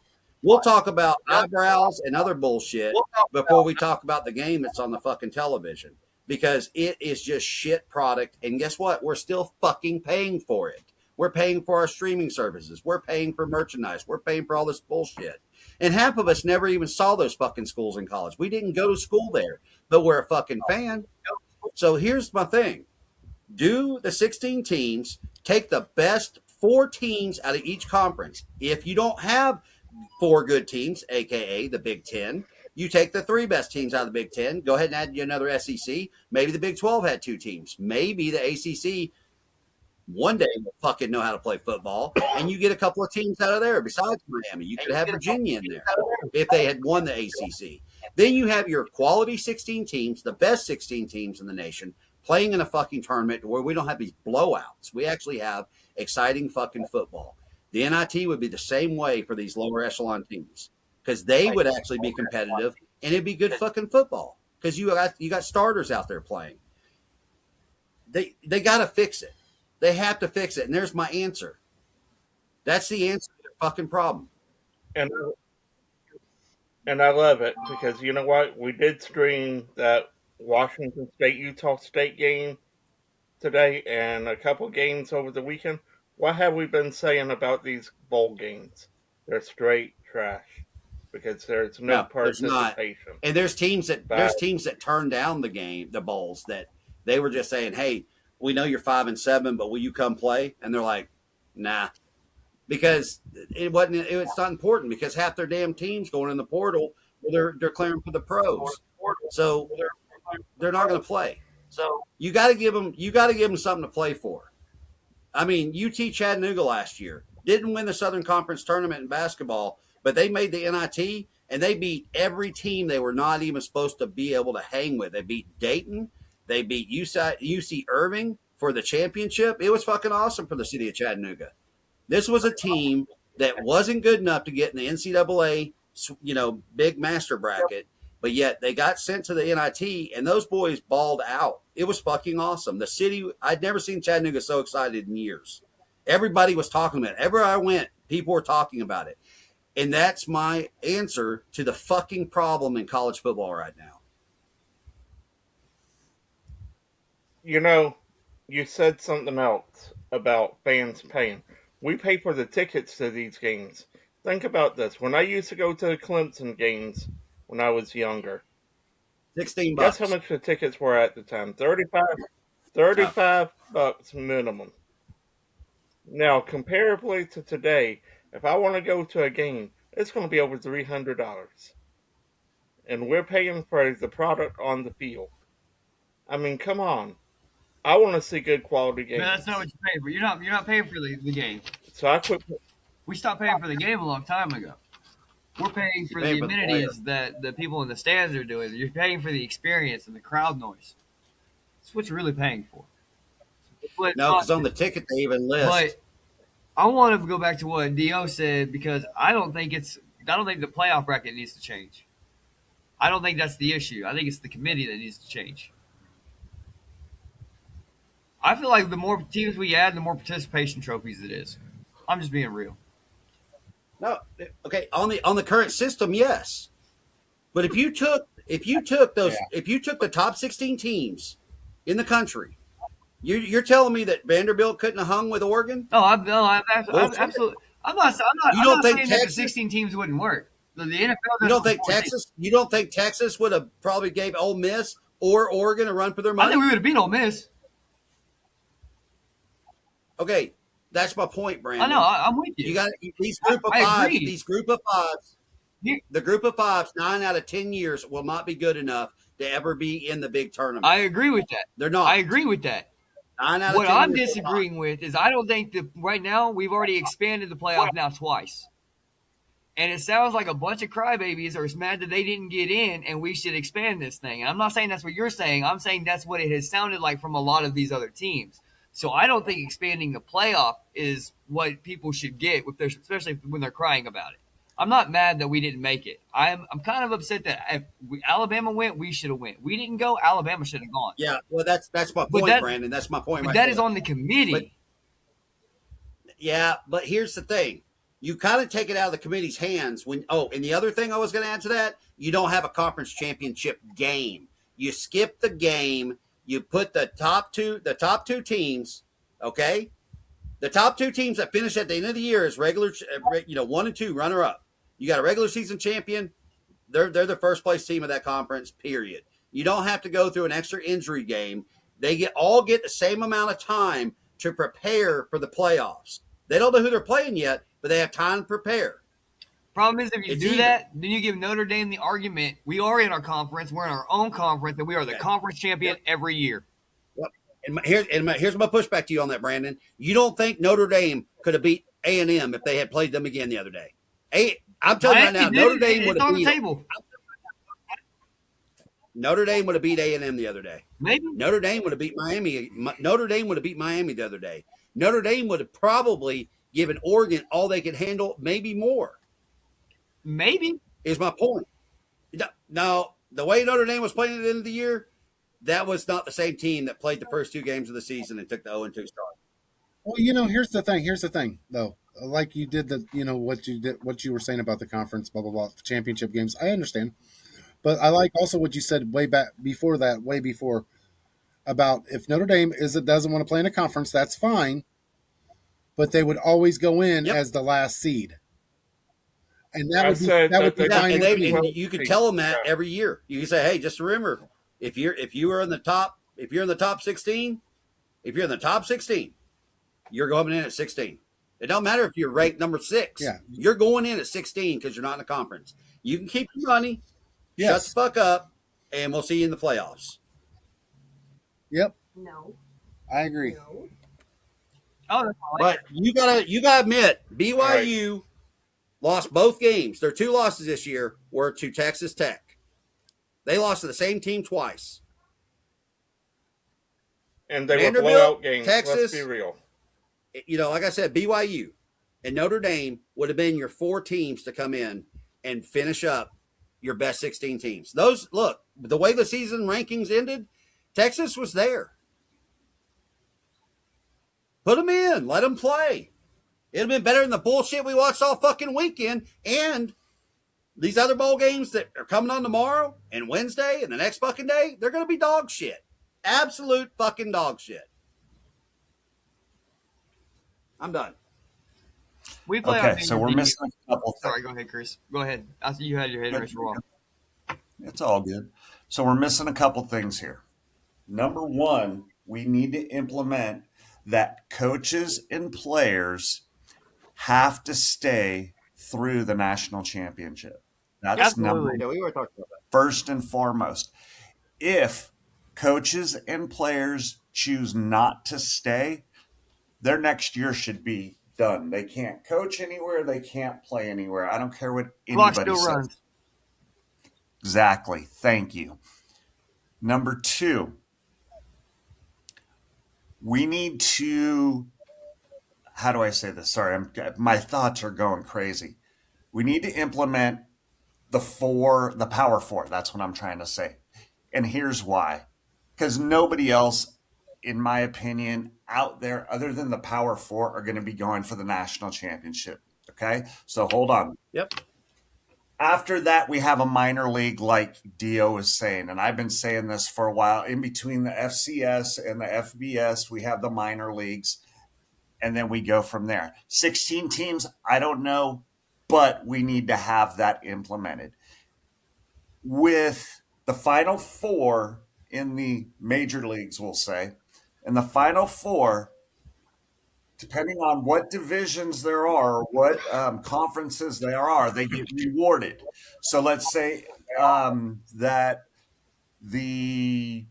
We'll talk about eyebrows and other bullshit before we talk about the game that's on the fucking television, because it is just shit product. And guess what? We're still fucking paying for it. We're paying for our streaming services. We're paying for merchandise. We're paying for all this bullshit. And half of us never even saw those fucking schools in college. We didn't go to school there, but we're a fucking fan. So here's my thing. Do the 16 teams, take the best 4 teams out of each conference. If you don't have 4 good teams, aka the Big Ten, you take the 3 best teams out of the Big Ten. Go ahead and add another SEC. Maybe the Big 12 had 2 teams. Maybe the ACC One day we'll fucking know how to play football, and you get a couple of teams out of there besides Miami. You could have Virginia in there if they had won the ACC. Then you have your quality 16 teams, the best 16 teams in the nation, playing in a fucking tournament where we don't have these blowouts. We actually have exciting fucking football. The NIT would be the same way for these lower echelon teams because they would actually be competitive and it'd be good fucking football because you got starters out there playing. They got to fix it. They have to fix it, and there's my answer. That's the answer to their fucking problem. And and I love it because you know what? We did stream that Washington State Utah State game today and a couple games over the weekend. What have we been saying about these bowl games? They're straight trash because there's no No, there's not. participation. And there's teams But that turn down the bowls that they were just saying, "Hey, we know you're 5-7, but will you come play?" And they're like, "Nah," because it's not important because half their damn teams going in the portal, they're clearing for the pros, so they're not going to play. So you got to give them something to play for. I mean, UT Chattanooga last year didn't win the Southern Conference tournament in basketball, but they made the NIT and they beat every team they were not even supposed to be able to hang with. They beat Dayton, they beat UC Irving for the championship. It was fucking awesome for the city of Chattanooga. This was a team that wasn't good enough to get in the NCAA, big master bracket, but yet they got sent to the NIT, and those boys balled out. It was fucking awesome. The city, I'd never seen Chattanooga so excited in years. Everybody was talking about it. Everywhere I went, people were talking about it. And that's my answer to the fucking problem in college football right now. you know, you said something else about fans paying. We pay for the tickets to these games. Think about this. When I used to go to the Clemson games when I was younger, 16 guess how bucks. much the tickets were at the time? 35, Oh, $35 minimum. Now, comparably to today, if I want to go to a game, it's going to be over $300. And we're paying for the product on the field. I mean, come on. I want to see good quality But that's not what games. you're paying for. You're not paying for the game. So I quit. We stopped paying for the game a long time ago. We're paying you're for paying the for the player. amenities that the people in the stands are doing. You're paying for the experience and the crowd noise. That's what you're really paying for. But, No, because on the ticket they even list. but I want to go back to what Dio said because I don't think the playoff bracket needs to change. I don't think that's the issue. I think it's the committee that needs to change. I feel like the more teams we add, the more participation trophies it is. I'm just being real. No, okay, on the current system, yes. But if you took the top 16 teams in the country, you're telling me that Vanderbilt couldn't have hung with Oregon? I'm Bullshit. absolutely. I'm not. You I'm don't not think saying that the Texas? 16 teams wouldn't work. The NFL You does don't it think with 14. Texas? You don't think Texas would have probably gave Ole Miss or Oregon a run for their I money? think we would have beat Ole Miss. Okay, that's my point, I Brandon. know. I'm with you. You got these group of I fives. agree. These group of fives. Here- The group of fives, 9 out of 10 years, will not be good enough to ever be in the big tournament. I agree with that. They're not. I agree with that. 9 out of What 10 I'm years, they're not. disagreeing with is I don't think that right now we've already expanded the playoff now twice. And it sounds like a bunch of crybabies are mad that they didn't get in and we should expand this thing. And I'm not saying that's what you're saying. I'm saying that's what it has sounded like from a lot of these other teams. So I don't think expanding the playoff is what people should get, especially when they're crying about it. I'm not mad that we didn't make it. I'm kind of upset that if Alabama went, we should have went. We didn't go, Alabama should have gone. Yeah, well, that's my But point, Brandon. That's my point But right that there. is on the committee. Yeah, but here's the thing. You kind of take it out of the committee's hands when and the other thing I was going to add to that, you don't have a conference championship game. You skip the game, you put the top two teams, okay? The top two teams that finish at the end of the year is regular 1 and 2 runner up. You got a regular season champion, they're the first place team of that conference, period. You don't have to go through an extra injury game. They all get the same amount of time to prepare for the playoffs. They don't know who they're playing yet, but they have time to prepare. Problem is, if you It's do even. that, then you give Notre Dame the argument. We are in our conference. We're in our own conference, and we are the Okay. conference champion every year. Here's my pushback to you on that, Brandon. You don't think Notre Dame could have beat A&M if they had played them again the other day? I'm telling you right now, Miami did it. It's on the table. Notre Dame would have beat A&M the other day. Maybe. Notre Dame would have beat Miami. Notre Dame would have beat Miami the other day. Notre Dame would have probably given Oregon all they could handle, maybe more. Maybe. Is my point. Now, the way Notre Dame was playing at the end of the year, that was not the same team that played the first 2 games of the season and took the 0-2 start. Well, here's the thing. Here's the thing, though. Like you did what you were saying about the conference, blah blah blah, championship games. I understand, but I like also what you said way before, about if Notre Dame doesn't want to play in a conference, that's fine, but they would always go in as the last seed, and that would be fine. And you could tell them that every year. You can say, hey, just remember, if you're in the top 16, you're going in at 16. It don't matter if you're ranked number 6. Yeah. You're going in at 16 because you're not in a conference. You can keep your money, shut the fuck up, and we'll see you in the playoffs. Yep. No. I agree. No. Oh, but you gotta admit, BYU lost both games. Their 2 losses this year were to Texas Tech. They lost to the same team twice. And they were blowout games. Texas, let's be real. Like I said, BYU and Notre Dame would have been your 4 teams to come in and finish up your best 16 teams. Look, the way the season rankings ended, Texas was there. Put them in. Let them play. It'd have been better than the bullshit we watched all fucking weekend. And these other bowl games that are coming on tomorrow and Wednesday and the next fucking day, they're going to be dog shit. Absolute fucking dog shit. I'm done. We play okay, so we're missing a couple things. Sorry, go ahead, Chris. Go ahead. I see you had your hand raised for a while. It's all good. So we're missing a couple things here. Number one, we need to implement that coaches and players have to stay through the national championship. That's number we were talking about that. First and foremost. If coaches and players choose not to stay, their next year should be done. They can't coach anywhere. They can't play anywhere. I don't care what anybody Clock still says. runs. Exactly. Thank you. Number 2, we need to, how do I say this? Sorry, my thoughts are going crazy. We need to implement the Power 4. That's what I'm trying to say. And here's why. Because nobody else, in my opinion, out there other than the Power 4 are going to be going for the national championship. Okay? So hold on. Yep. After that, we have a minor league like Dio was saying, and I've been saying this for a while. In between the FCS and the FBS, we have the minor leagues, and then we go from there. 16 teams, I don't know, but we need to have that implemented. With the Final 4 in the major leagues, we'll say, and the Final 4, depending on what divisions there are, what conferences there are, they get rewarded. So let's say that the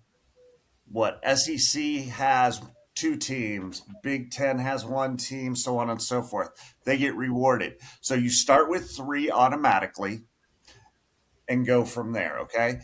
SEC has 2 teams, Big Ten has 1 team, so on and so forth. They get rewarded. So you start with 3 automatically and go from there, okay?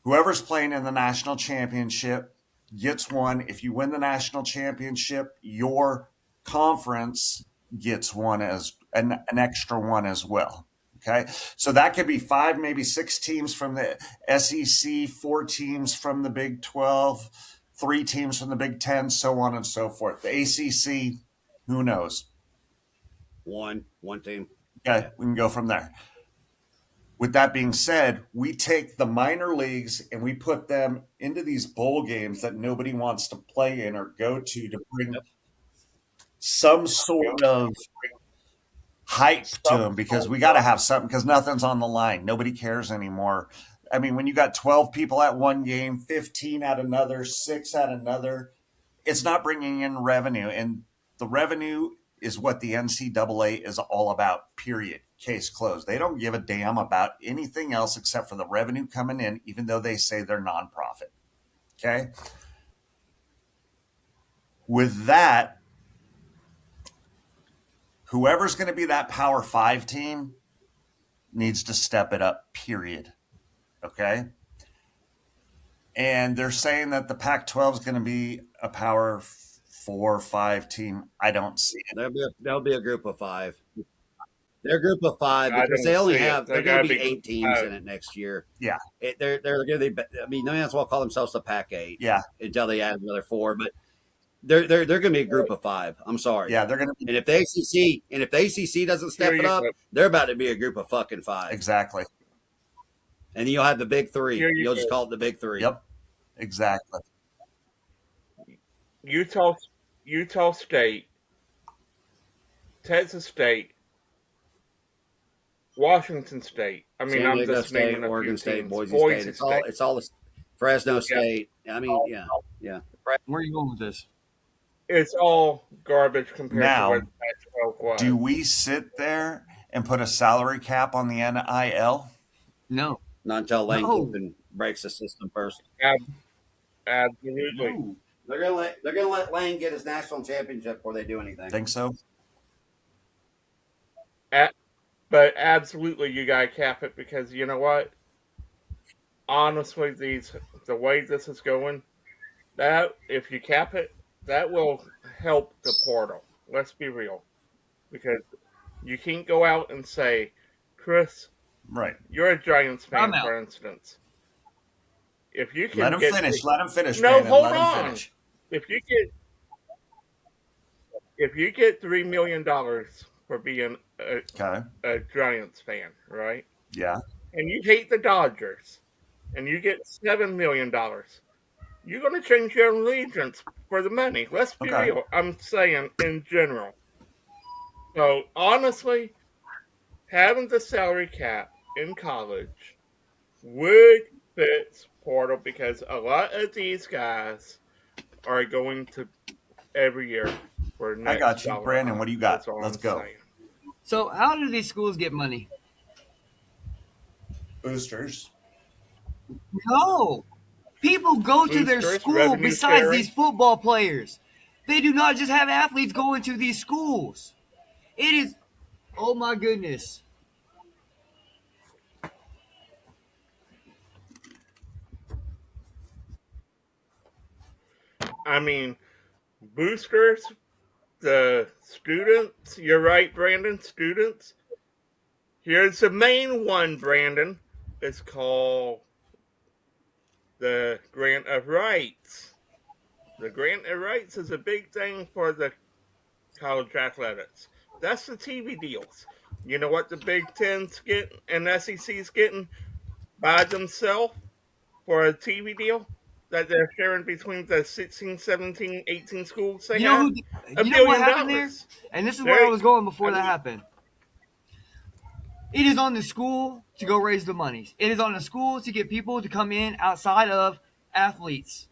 Whoever's playing in the national championship gets 1. If you win the national championship, your conference gets 1 as an extra 1 as well. Okay. So that could be 5, maybe 6 teams from the SEC, 4 teams from the Big 12, 3 teams from the Big 10, so on and so forth. The ACC, who knows? One team. Okay. We can go from there. With that being said, we take the minor leagues and we put them into these bowl games that nobody wants to play in or go to bring some sort of hype to them, because we got to have something, because nothing's on the line. Nobody cares anymore. I mean, when you got 12 people at one game, 15 at another, 6 at another, it's not bringing in revenue. And the revenue is what the NCAA is all about, period. Case closed. They don't give a damn about anything else except for the revenue coming in, even though they say they're nonprofit. Okay? With that, whoever's going to be that Power 5 team needs to step it up, period. Okay? And they're saying that the Pac-12 is going to be a Power 4 or 5 team. I don't see it. There'll be a group of 5. They're a group of 5 I because don't they only see it. have. They They're going gotta to be be 8 teams 5. in it next year. Yeah. They're going to be. I mean, they may as well call themselves the Pac-8. Yeah. Until they add another 4, but they're going to be a group of 5. I'm sorry. Yeah, they're going to be. And if the ACC doesn't step Here it you up, go. they're about to be a group of fucking 5. Exactly. And then you'll have the big 3. Here you You'll just go. call it the big 3. Yep. Exactly. Utah State, Texas State, Washington State. I mean, San I'm Diego just State, naming a Oregon few State, teams. Boise State. It's all the Fresno State. I mean, yeah. Where are you going with this? It's all garbage compared Now, to what Pac-12 was. Do we sit there and put a salary cap on the NIL? No. Not until Lane No. Kiffin breaks the system first. Absolutely. No. They're gonna let Lane get his national championship before they do anything. Think so? But absolutely, you gotta cap it because you know what? Honestly, the way this is going, that if you cap it, that will help the portal. Let's be real, because you can't go out and say, Chris, Right. you're a Giants fan, I'm out. for instance. If you can Let him get finish. Let him finish. No, Brandon. hold Let on. him finish. if you get $3 million for being Okay. a Giants fan, right? Yeah. And you hate the Dodgers, and you get $7 million, you're going to change your allegiance for the money. Let's be Okay. real. I'm saying in general. So honestly, having the salary cap in college would fit portal because a lot of these guys are going to every year for next I got you. dollar Brandon, amount. what do you got? That's all Let's I'm go. saying. So how do these schools get money? Boosters. No. People go to their Boosters, school revenue besides sharing. these football players. They do not just have athletes going to these schools. It is, oh my goodness. I mean, boosters, the students, you're right, Brandon, students. Here's the main one, Brandon. It's called the Grant of Rights. The Grant of Rights is a big thing for the college athletics. That's the TV deals. You know what the Big Ten's getting and SEC's getting by themselves for a TV deal that they're sharing between the 16, 17, 18 schools they You know have? who? $1 You know what billion. happened there? And this is where I was going before that happened. It is on the school to go raise the money. It is on the school to get people to come in outside of athletes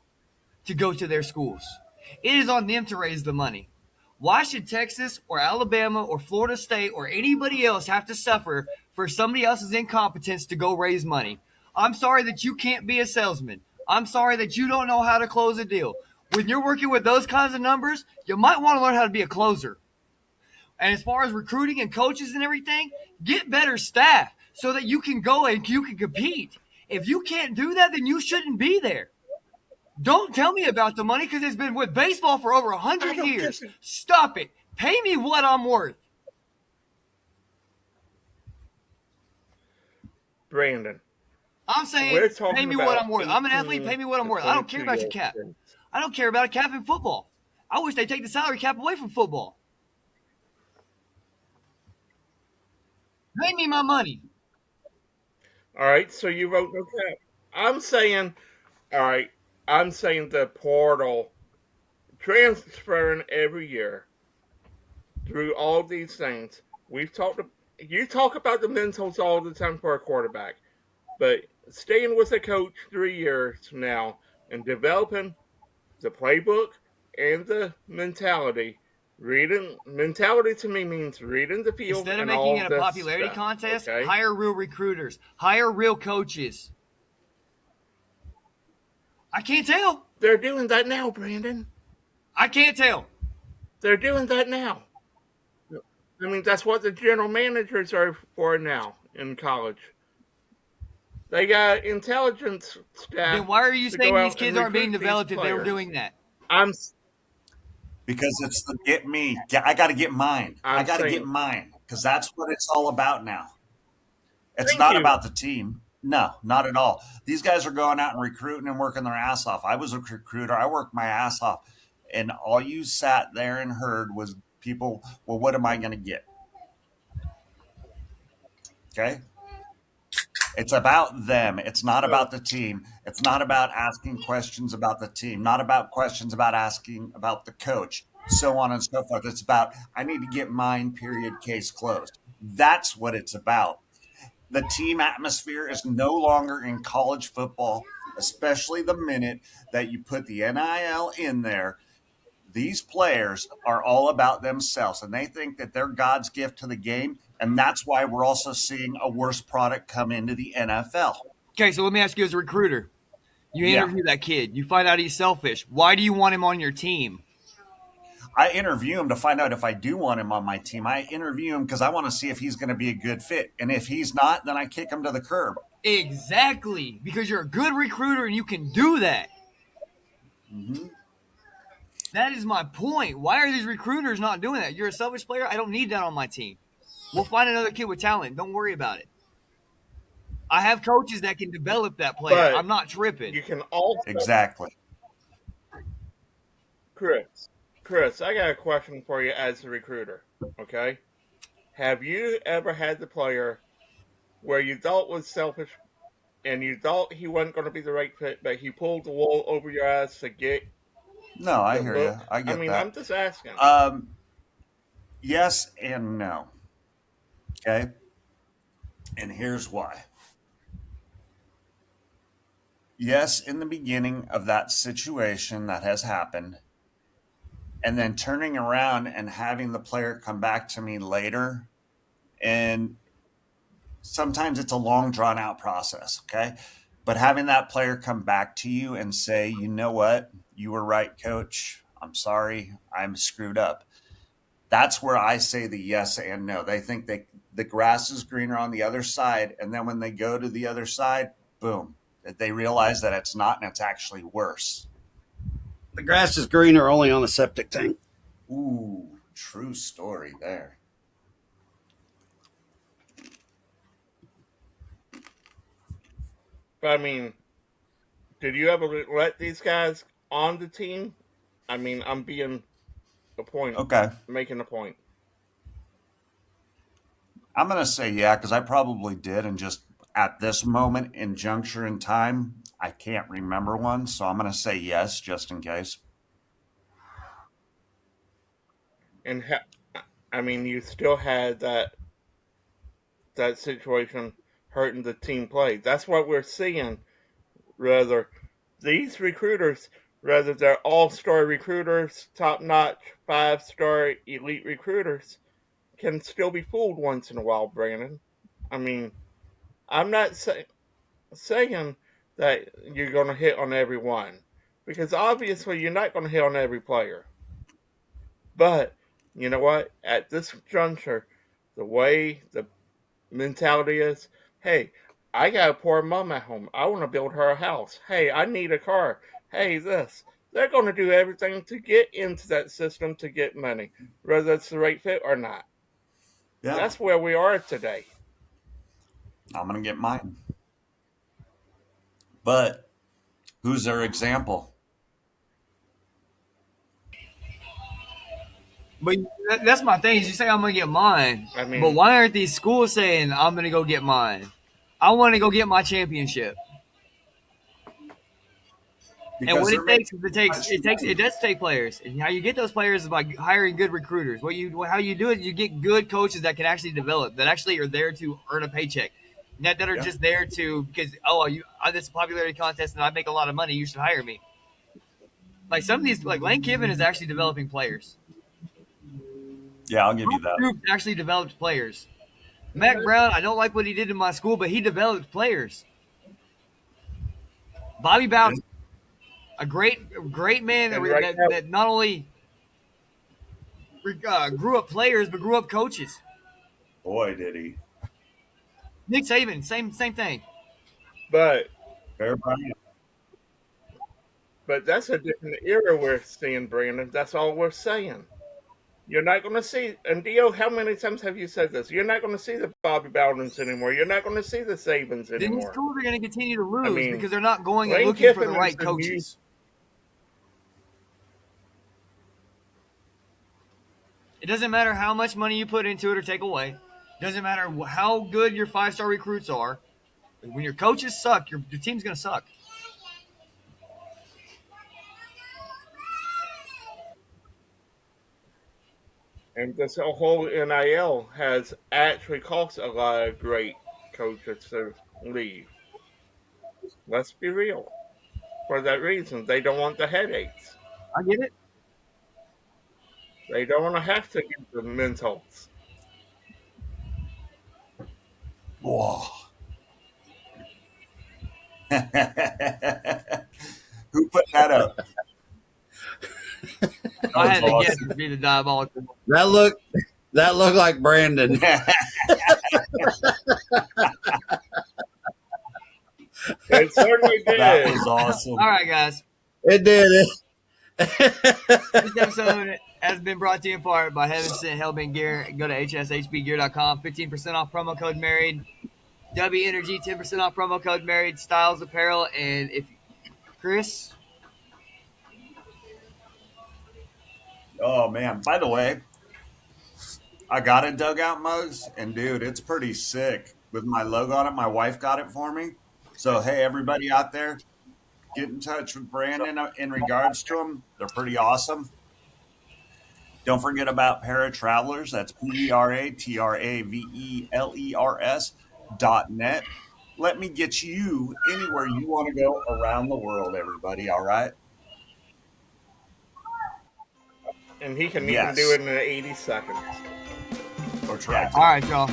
to go to their schools. It is on them to raise the money. Why should Texas or Alabama or Florida State or anybody else have to suffer for somebody else's incompetence to go raise money? I'm sorry that you can't be a salesman. I'm sorry that you don't know how to close a deal. When you're working with those kinds of numbers, you might want to learn how to be a closer. And as far as recruiting and coaches and everything, get better staff so that you can go and you can compete. If you can't do that, then you shouldn't be there. Don't tell me about the money because it's been with baseball for over 100 years. Stop it. Pay me what I'm worth. Brandon, I'm saying we're talking pay me about what I'm worth. I'm an 18 athlete. Pay me what I'm to worth. I don't care about your 22 cap. year olds. I don't care about a cap in football. I wish they'd take the salary cap away from football. Pay me my money. All right, so you wrote no cap. I'm saying, all right, I'm saying the portal transferring every year through all these things. You talk about the mentals all the time for a quarterback, but staying with a coach 3 years now and developing the playbook and the mentality. Mentality to me means reading the field. Instead of and making all it a this popularity stuff, contest, okay? hire real recruiters. Hire real coaches. I can't tell. They're doing that now, Brandon. I can't tell. They're doing that now. I mean, that's what the general managers are for now in college. They got intelligence Then staff why are you to go saying these out and kids aren't being recruit these developed if they were players. doing that? I'm Because it's the get me. I got to get mine. I I'm got to get saying mine because that's what it's all about now. It's thank not you. about the team. No, not at all. These guys are going out and recruiting and working their ass off. I was a recruiter. I worked my ass off. And all you sat there and heard was people, well, what am I going to get? Okay. It's about them. It's not So about the team. It's not about asking questions about the team, not about questions about asking about the coach, so on and so forth. It's about, I need to get mine, period, case closed. That's what it's about. The team atmosphere is no longer in college football, especially the minute that you put the NIL in there. These players are all about themselves and they think that they're God's gift to the game. And that's why we're also seeing a worse product come into the NFL. Okay, so let me ask you as a recruiter. You Yeah. interview that kid. You find out he's selfish. Why do you want him on your team? I interview him to find out if I do want him on my team. I interview him because I want to see if he's going to be a good fit. And if he's not, then I kick him to the curb. Exactly, because you're a good recruiter and you can do that. Mm-hmm. That is my point. Why are these recruiters not doing that? You're a selfish player. I don't need that on my team. We'll find another kid with talent. Don't worry about it. I have coaches that can develop that player. but I'm not tripping. you can also Exactly. Chris. Chris, I got a question for you as a recruiter. Okay? Have you ever had the player where you thought was selfish and you thought he wasn't going to be the right fit, but he pulled the wool over your eyes to get No, I the hear you. look? I I get mean, I'm that. just asking. Yes and no. Okay. And here's why. Yes, in the beginning of that situation that has happened, and then turning around and having the player come back to me later. And sometimes it's a long, drawn out process. Okay. But having that player come back to you and say, you know what? You were right, coach. I'm sorry. I'm screwed up. That's where I say the yes and no. They think the grass is greener on the other side. And then when they go to the other side, boom, that they realize that it's not and it's actually worse. The grass is greener only on the septic tank. Ooh, true story there. But I mean, did you ever let these guys on the team? I mean, I'm being a point, Okay. making a point. I'm going to say yeah, because I probably did. And just at this moment in juncture in time, I can't remember one. So I'm going to say yes, just in case. And I mean, you still had that situation hurting the team play. That's what we're seeing. Rather, these recruiters, rather they're all-star recruiters, top-notch, five-star elite recruiters, can still be fooled once in a while, Brandon. I mean, I'm not saying that you're going to hit on everyone because obviously you're not going to hit on every player. But you know what? At this juncture, the way the mentality is, hey, I got a poor mom at home. I want to build her a house. Hey, I need a car. Hey, this. They're going to do everything to get into that system to get money, whether it's the right fit or not. Yeah, That's where we are today. I'm going to get mine. But who's their example? But that's my thing. Is you say I'm gonna get mine, I but mean, why aren't these schools saying I'm gonna go get mine? I want to go get my championship. And Because what they're it making takes is too much it money. does take players. And how you get those players is by hiring good recruiters. How you do it, you get good coaches that can actually develop, that actually are there to earn a paycheck. Not that are Yeah. just there to because this popularity contest and I make a lot of money, you should hire me. Like some of these like Lane Kiffin is actually developing players. Yeah, I'll give you Bruce that. Group actually developed players. Mac Brown, I don't like what he did in my school, but he developed players. Bobby Yeah. Bowden, A great man And right that, now, that not only grew up players but grew up coaches. Boy, did he. Nick Saban, same thing. but Bear Bryant. that's a different era we're seeing, Brandon. That's all we're saying. You're not going to see, and Dio, how many times have you said this? You're not going to see the Bobby Bowdens anymore. You're not going to see the Sabans Then these anymore. schools are going to continue to I lose mean, because they're not going and Lane looking for the Kiffin is right the new. coaches. It doesn't matter how much money you put into it or take away. It doesn't matter how good your 5-star recruits are. When your coaches suck, your team's going to suck. And this whole NIL has actually caused a lot of great coaches to leave. Let's be real. For that reason, they don't want the headaches. I get it. They don't want to have to give the mentals. Whoa. Who put that up? I had to was guess it'd be the diabolical. That looked like Brandon. It certainly did. That was awesome. All right, guys. It did. This episode has been brought to you in part by Heaven Sent Hellbent Gear. Go to hshbgear.com. 15% off promo code married. W Energy 10% off promo code married. Styles Apparel. And if Chris, Oh man! By the way, I got a dugout mugs, and dude, it's pretty sick with my logo on it. My wife got it for me. So hey, everybody out there, get in touch with Brandon in regards to them. They're pretty awesome. Don't forget about Para Travelers. That's PERATRAVELERS.net. Let me get you anywhere you want to go around the world, everybody. All right? And he can even Yes. do it in 80 seconds. Or try to. all right, y'all.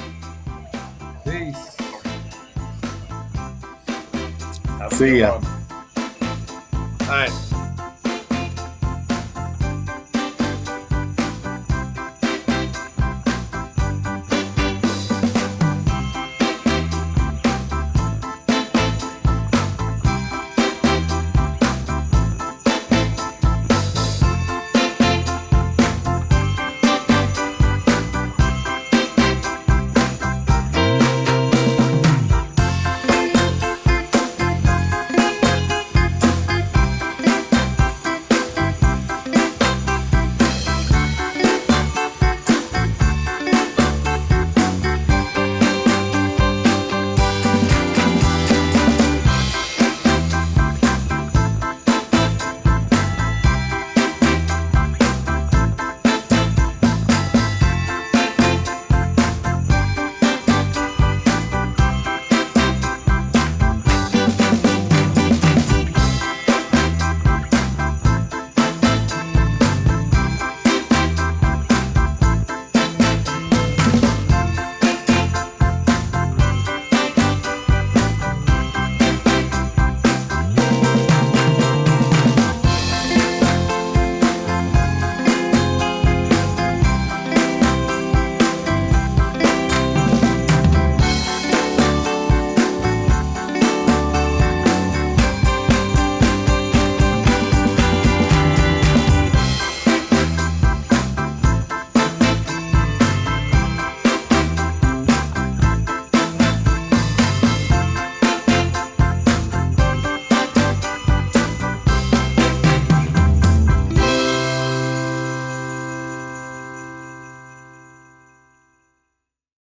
Peace. Have a See good ya. one. All right.